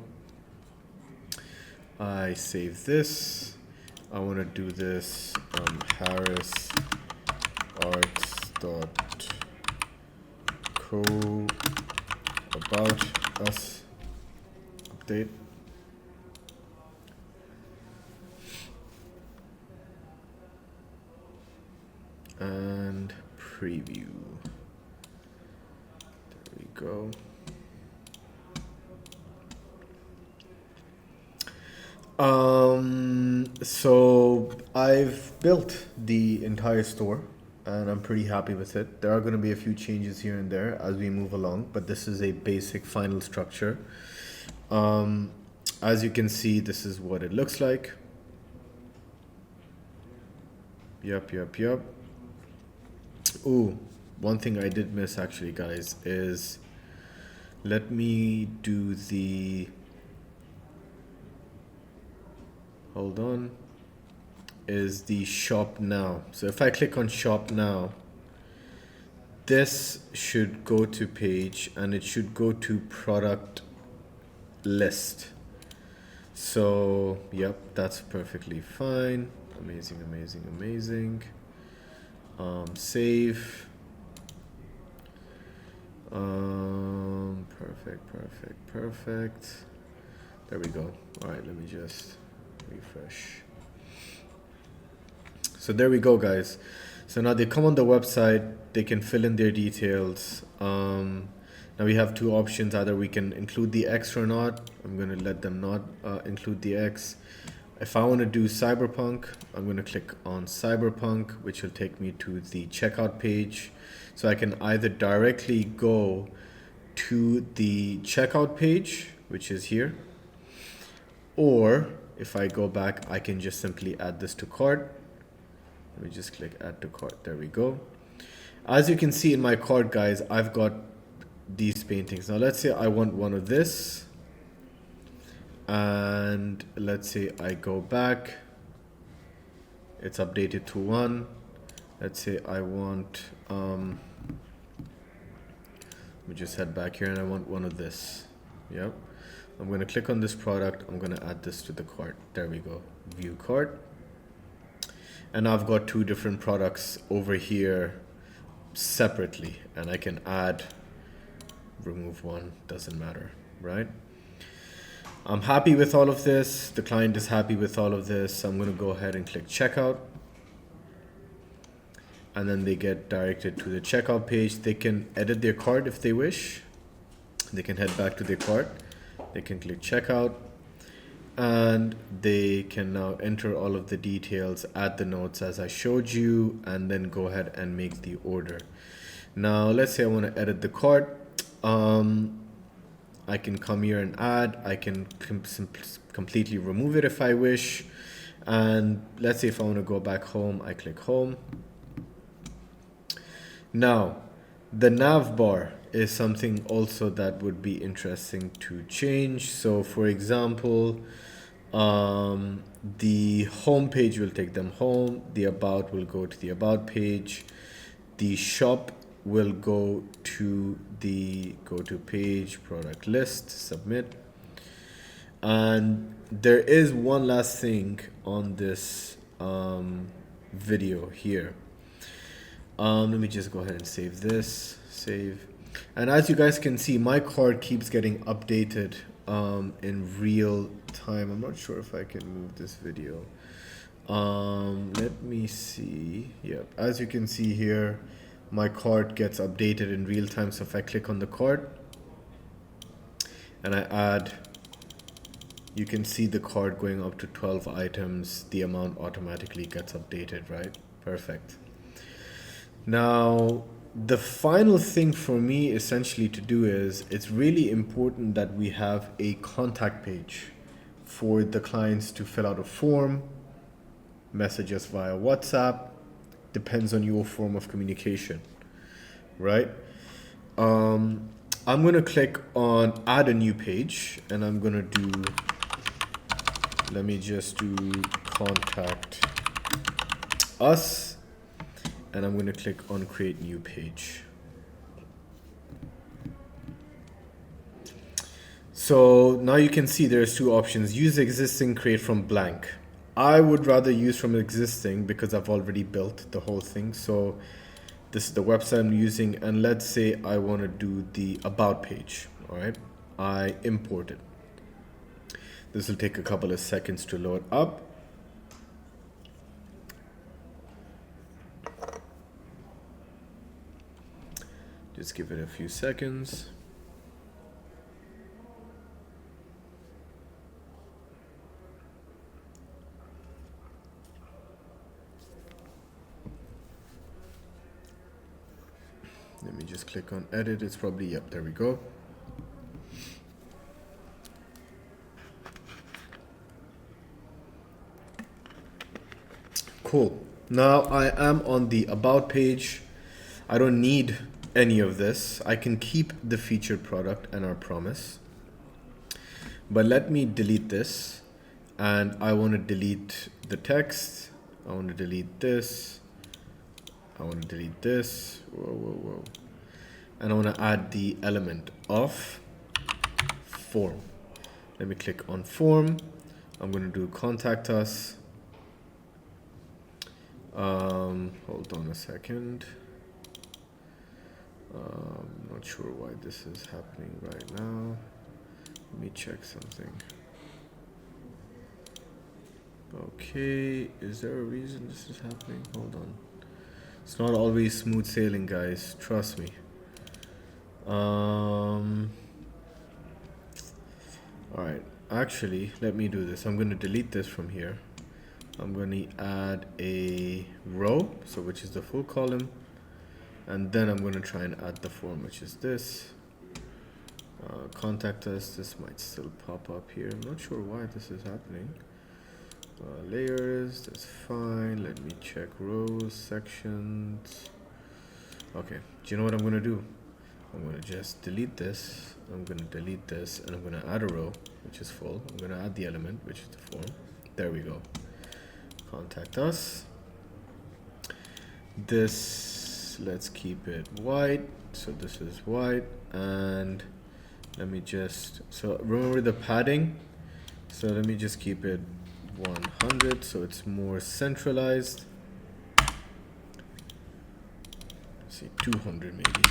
Speaker 1: I save this. I want to do this Harris arts.co about us update. And preview. There we go. So I've built the entire store and I'm pretty happy with it. There are going to be a few changes here and there as we move along, but this is a basic final structure. As you can see, this is what it looks like. Yep. Ooh, one thing I did miss actually, guys, is let me do the, hold on, is the shop now. So if I click on shop now, this should go to page and it should go to product list. So yep, that's perfectly fine. Amazing. Save. Perfect. There we go. All right, let me just refresh. So there we go, guys. So now they come on the website, they can fill in their details. Now we have two options. Either we can include the X or not. I'm going to let them not include the X. If I want to do Cyberpunk, I'm going to click on Cyberpunk, which will take me to the checkout page. So I can either directly go to the checkout page, which is here, or if I go back, I can just simply add this to cart. Let me just click add to cart. There we go. As you can see in my cart, guys, I've got these paintings. Now let's say I want one of this, and let's say I go back, it's updated to 1. Let's say I want let me just head back here and I want one of this. Yep. I'm going to click on this product. I'm going to add this to the cart. There we go. View cart. and I've got two different products over here separately, and I can add, remove one, doesn't matter, right? I'm happy with all of this. The client is happy with all of this. I'm going to go ahead and click checkout. And then they get directed to the checkout page. They can edit their cart if they wish. They can head back to their cart. They can click checkout. And they can now enter all of the details, add the notes as I showed you, and then go ahead and make the order. Now, let's say I want to edit the cart. I can come here and add. I can completely remove it if I wish. And let's say if I want to go back home, I click home. Now, the nav bar is something also that would be interesting to change. So for example, the home page will take them home. The about will go to the about page. The shop will go to the go to page, product list, submit. And there is one last thing on this video here. Let me just go ahead and save this, save. And as you guys can see, my card keeps getting updated in real time. I'm not sure if I can move this video. Let me see. Yep, as you can see here, my cart gets updated in real time. So if I click on the cart and I add, you can see the cart going up to 12 items. The amount automatically gets updated, right? Perfect. Now, the final thing for me essentially to do is, it's really important that we have a contact page for the clients to fill out a form, message us via WhatsApp, depends on your form of communication, right? I'm gonna click on add a new page, and I'm gonna do, let me just do contact us, and I'm gonna click on create new page. So now you can see there's two options: use existing, create from blank. I would rather use from existing because I've already built the whole thing. So this is the website I'm using, and let's say I want to do the about page. All right, I import it. This will take a couple of seconds to load up. Just give it a few seconds. Let me just click on edit. It's probably, yep, there we go. Cool. Now I am on the about page. I don't need any of this. I can keep the featured product and our promise. But let me delete this. And I want to delete the text. I want to delete this. I want to delete this. Whoa. And I want to add the element of form. Let me click on form. I'm going to do contact us. Hold on a second. Not sure why this is happening right now. Let me check something. Okay, is there a reason this is happening? Hold on. It's not always smooth sailing, guys. Trust me. Alright, actually, let me do this. I'm going to delete this from here. I'm going to add a row, so which is the full column. And then I'm going to try and add the form, which is this. Contact us. This might still pop up here. I'm not sure why this is happening. Layers, that's fine. Let me check rows, sections. Okay, do you know what I'm going to do? I'm going to just delete this. I'm going to delete this, and I'm going to add a row, which is full. I'm going to add the element, which is the form. There we go. Contact us. This, let's keep it white. So this is white, and let me just, so remember the padding. So let me just keep it 100 so it's more centralized. say 200 maybe.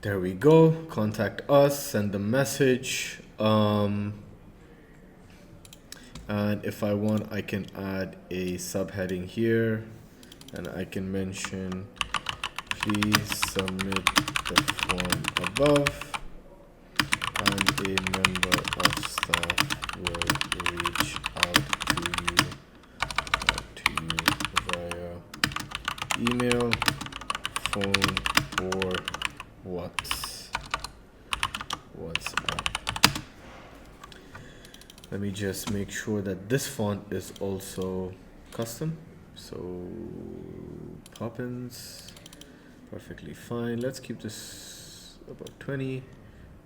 Speaker 1: There we go. Contact us, send a message. And if I want, I can add a subheading here, and I can mention, please submit the form above, and a member of staff will reach out to you via email, phone, or WhatsApp. Let me just make sure that this font is also custom. So Poppins, perfectly fine. Let's keep this about 20,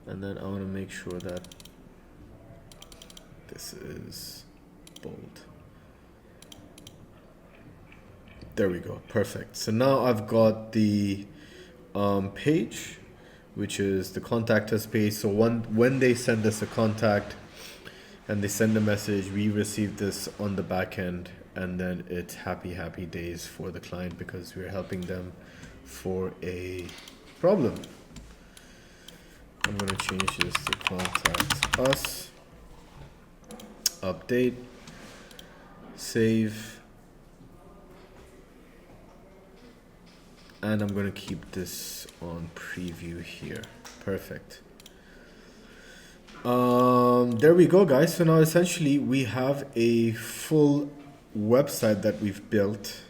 Speaker 1: and then I want to make sure that this is bold. There we go, perfect. So now I've got the page, which is the contact us page. So when they send us a contact and they send a message, we receive this on the back end, and then it's happy days for the client because we're helping them for a problem. I'm going to change this to contact us, update, save, and I'm going to keep this on preview here. Perfect. There we go, guys. So now essentially we have a full website that we've built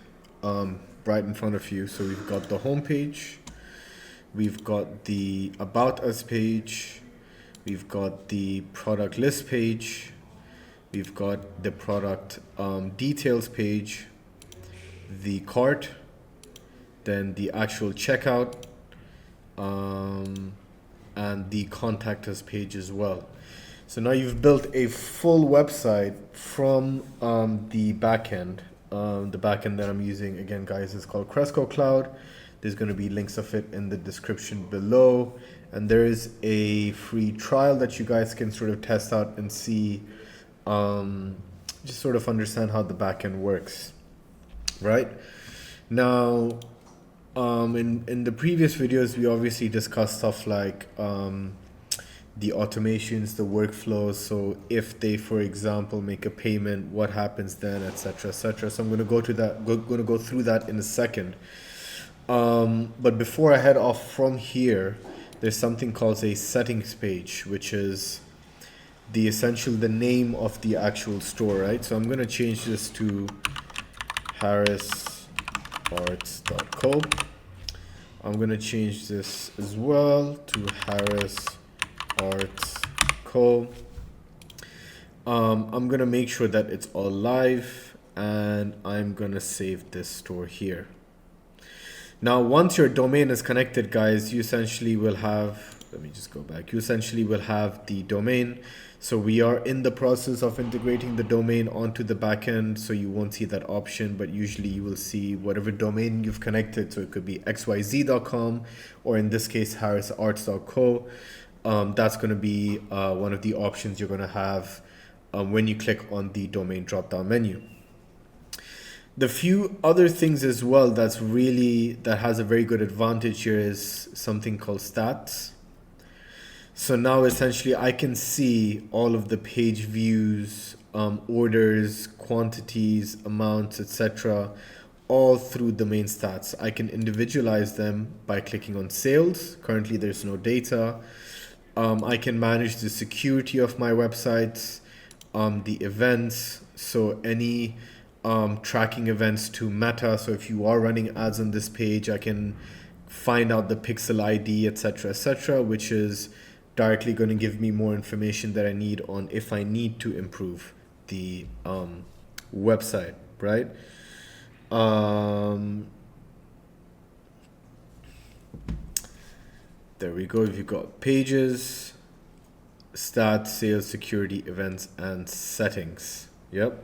Speaker 1: right in front of you. So we've got the home page, we've got the about us page, we've got the product list page, we've got the product details page, the cart, then the actual checkout, and the contact us page as well. So now you've built a full website from the backend. The backend that I'm using, again, guys, is called Cresco Cloud. There's going to be links of it in the description below, and there is a free trial that you guys can sort of test out and see, just sort of understand how the backend works, right? Now, in the previous videos, we obviously discussed stuff like the automations, the workflows. So if they, for example, make a payment, what happens then, etc., etc. So I'm going to go through that in a second. But before I head off from here, there's something called a settings page, which is the name of the actual store, right? So I'm going to change this to harrisarts.co. I'm going to change this as well to harrisarts.co. I'm going to make sure that it's all live, and I'm going to save this store here. Now, once your domain is connected, guys, you essentially will have, let me just go back. You essentially will have the domain. So we are in the process of integrating the domain onto the backend, so you won't see that option, but usually you will see whatever domain you've connected. So it could be xyz.com, or in this case, harrisarts.co. That's going to be one of the options you're going to have when you click on the domain drop-down menu. The few other things as well that has a very good advantage here is something called stats. So now essentially I can see all of the page views, orders, quantities, amounts, etc., all through the main stats. I can individualize them by clicking on sales. Currently there's no data. I can manage the security of my websites, the events, so any tracking events to Meta. So if you are running ads on this page, I can find out the pixel ID, etc., which is directly going to give me more information that I need on if I need to improve the website, right? There we go. You've got pages, stats, sales, security, events, and settings. Yep.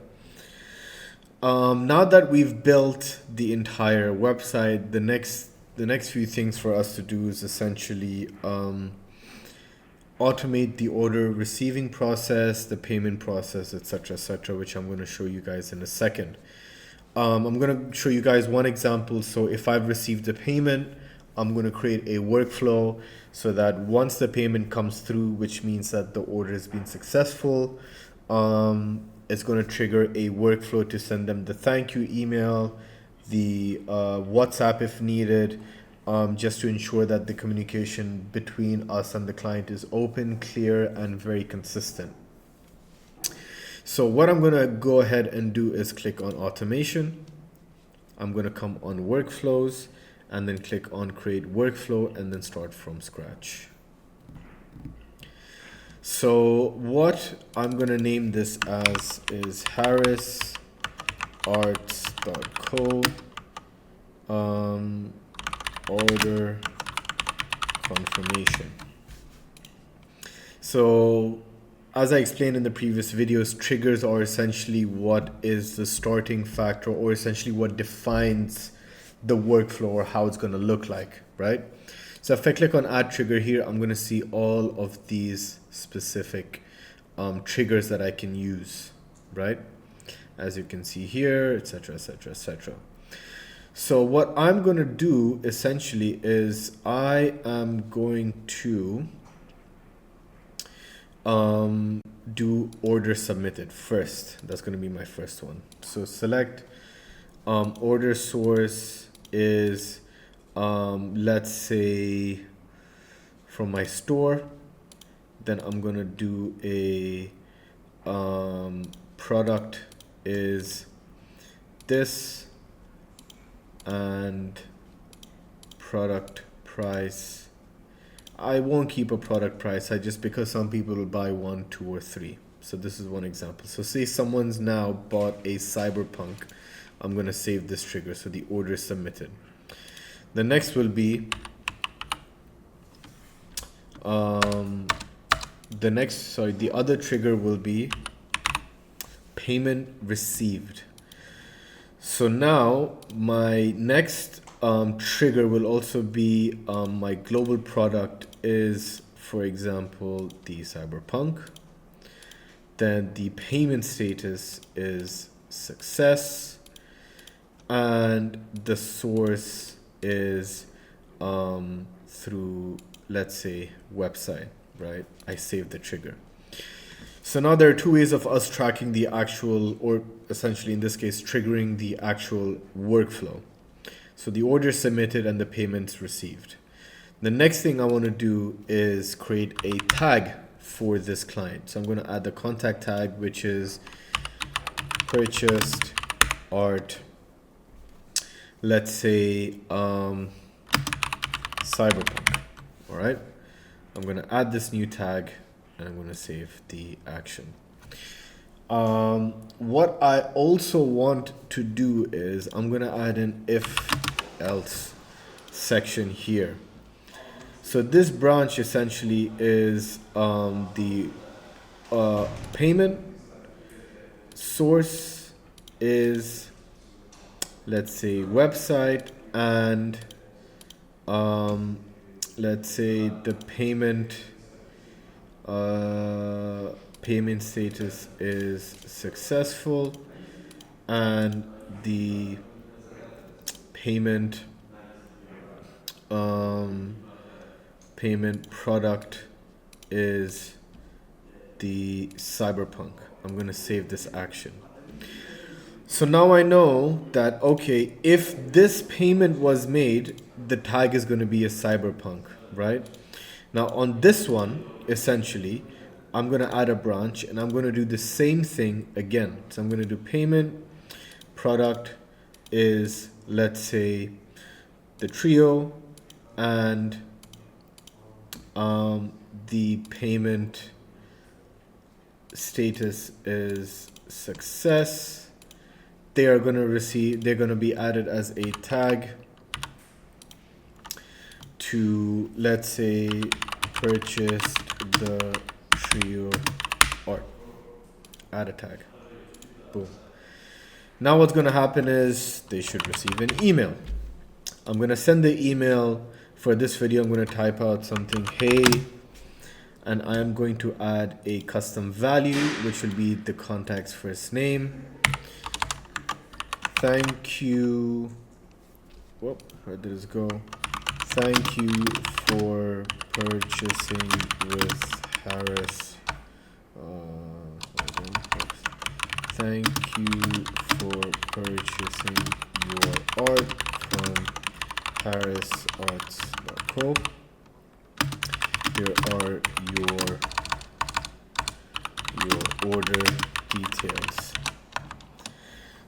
Speaker 1: Now that we've built the entire website, the next few things for us to do is essentially automate the order receiving process, the payment process, etc., which I'm going to show you guys in a second. I'm going to show you guys one example. So if I've received a payment, I'm going to create a workflow so that once the payment comes through, which means that the order has been successful, it's going to trigger a workflow to send them the thank you email, the WhatsApp if needed, just to ensure that the communication between us and the client is open, clear, and very consistent. So what I'm going to go ahead and do is click on automation. I'm going to come on workflows and then click on create workflow and then start from scratch. So what I'm going to name this as is harrisarts.co order confirmation. So as I explained in the previous videos, triggers are essentially what is the starting factor, or essentially what defines the workflow or how it's going to look like, right? So if I click on add trigger here, I'm going to see all of these specific triggers that I can use, right? As you can see here, etc., etc., etc. So what I'm going to do essentially is I am going to do order submitted first. That's going to be my first one. So select order source is let's say from my store. Then I'm going to do a product is this, and product price, I won't keep a product price, because some people will buy 1, 2, or 3. So this is one example. So say someone's now bought a Cyberpunk, I'm going to save this trigger, so the order is submitted. The next will be the other trigger will be payment received. So now my next trigger will also be my global product is, for example, the Cyberpunk. Then the payment status is success, and the source is through, let's say, website, right? I saved the trigger. So now there are two ways of us tracking the actual, or essentially in this case, triggering the actual workflow. So the order submitted and the payments received. The next thing I want to do is create a tag for this client. So I'm going to add the contact tag, which is purchased art, let's say Cyberpunk. All right. I'm going to add this new tag and I'm going to save the action. What I also want to do is I'm going to add an if else section here. So this branch essentially is the payment source is, let's say, website, and let's say the payment status is successful, and the payment product is the Cyberpunk. I'm going to save this action. So now I know that, okay, if this payment was made, the tag is going to be a Cyberpunk, right? Now on this one, essentially, I'm going to add a branch and I'm going to do the same thing again. So I'm going to do payment product is, let's say, the trio, and the payment status is success. They're going to be added as a tag to, let's say, purchased the trio art. Add a tag. Boom. Now what's going to happen is they should receive an email. I'm going to send the email. For this video, I'm going to type out something, hey, and I am going to add a custom value, which will be the contact's first name. Thank you. Whoop, where did this go? Thank you for purchasing with Harris. Thank you for purchasing your art from harrisarts.co. Here are your order details.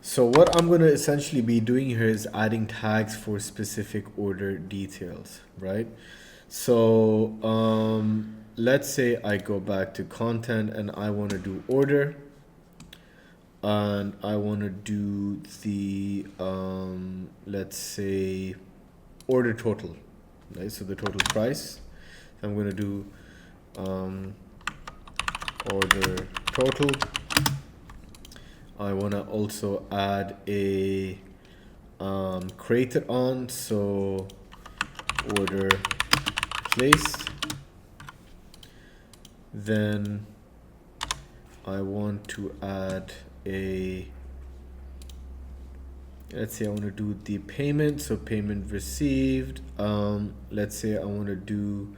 Speaker 1: So what I'm going to essentially be doing here is adding tags for specific order details, right? So let's say I go back to content and I want to do order, and I want to do the let's say order total, right? So the total price. I'm going to do order total. I want to also add a created on, so order placed. Then I want to add a, let's say I want to do the payment, so payment received. Let's say I want to do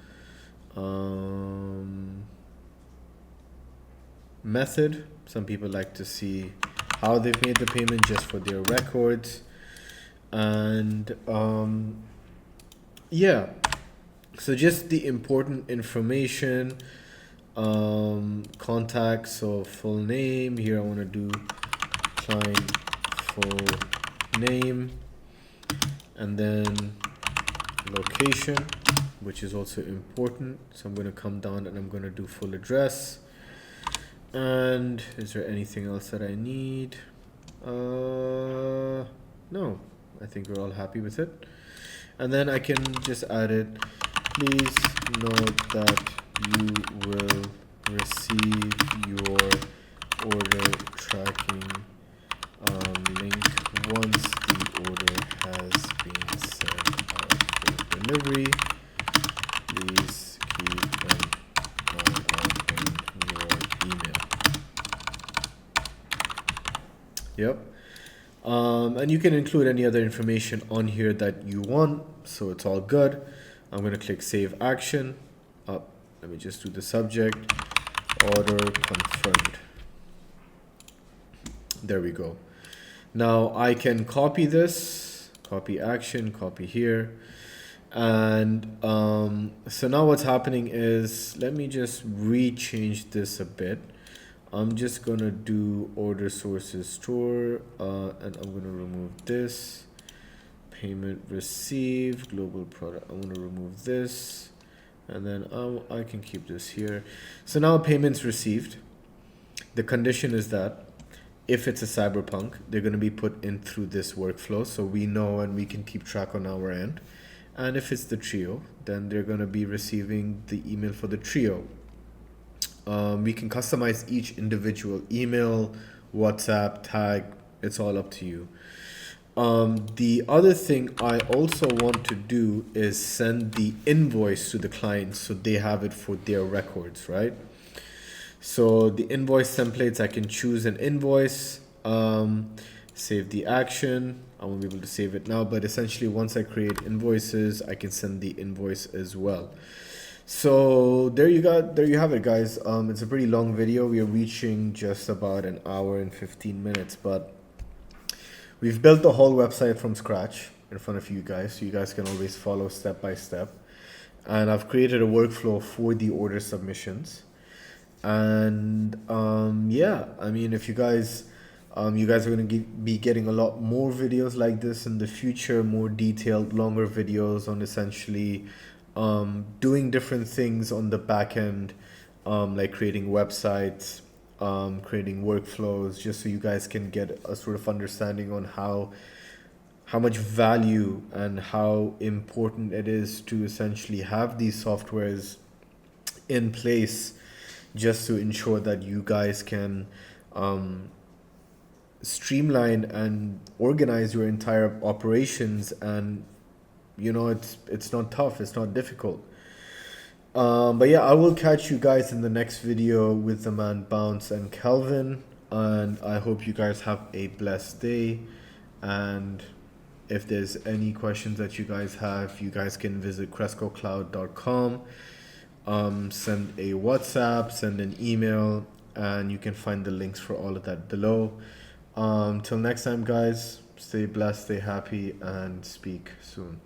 Speaker 1: method. Some people like to see how they've made the payment just for their records. And yeah, so just the important information, contact, so full name. Here I want to do client full name, and then location, which is also important. So I'm going to come down and I'm going to do full address. And is there anything else that I need? No, I think we're all happy with it. And then I can just add it. Please note that you will receive your order tracking link once the order has been sent out for delivery. Please keep an eye on your email. Yep. And you can include any other information on here that you want, so it's all good. I'm going to click save action. Let me just do the subject, order confirmed. There we go. Now I can copy this, copy action, copy here. And so now what's happening is, let me just rechange this a bit. I'm just gonna do order sources store, and I'm gonna remove this. Payment received, global product. I want to remove this, and then I can keep this here. So now payments received. The condition is that if it's a cyberpunk, they're going to be put in through this workflow, so we know and we can keep track on our end. And if it's the trio, then they're going to be receiving the email for the trio. We can customize each individual email, WhatsApp, tag. It's all up to you. The other thing I also want to do is send the invoice to the client so they have it for their records, right? So the invoice templates, I can choose an invoice, save the action. I won't be able to save it now, but essentially once I create invoices, I can send the invoice as well. So there you have it, guys. It's a pretty long video. We are reaching just about an hour and 15 minutes, but we've built the whole website from scratch in front of you guys, so you guys can always follow step by step. And I've created a workflow for the order submissions. And yeah, I mean, if you guys are going to be getting a lot more videos like this in the future, more detailed, longer videos on essentially doing different things on the back end, like creating websites, creating workflows, just so you guys can get a sort of understanding on how much value and how important it is to essentially have these softwares in place, just to ensure that you guys can streamline and organize your entire operations. And you know, it's not tough, it's not difficult. But yeah, I will catch you guys in the next video with the man Bounce and Kelvin, and I hope you guys have a blessed day, And if there's any questions that you guys have, you guys can visit crescocloud.com, send a WhatsApp, send an email, and you can find the links for all of that below. Till next time, guys, stay blessed, stay happy, and speak soon.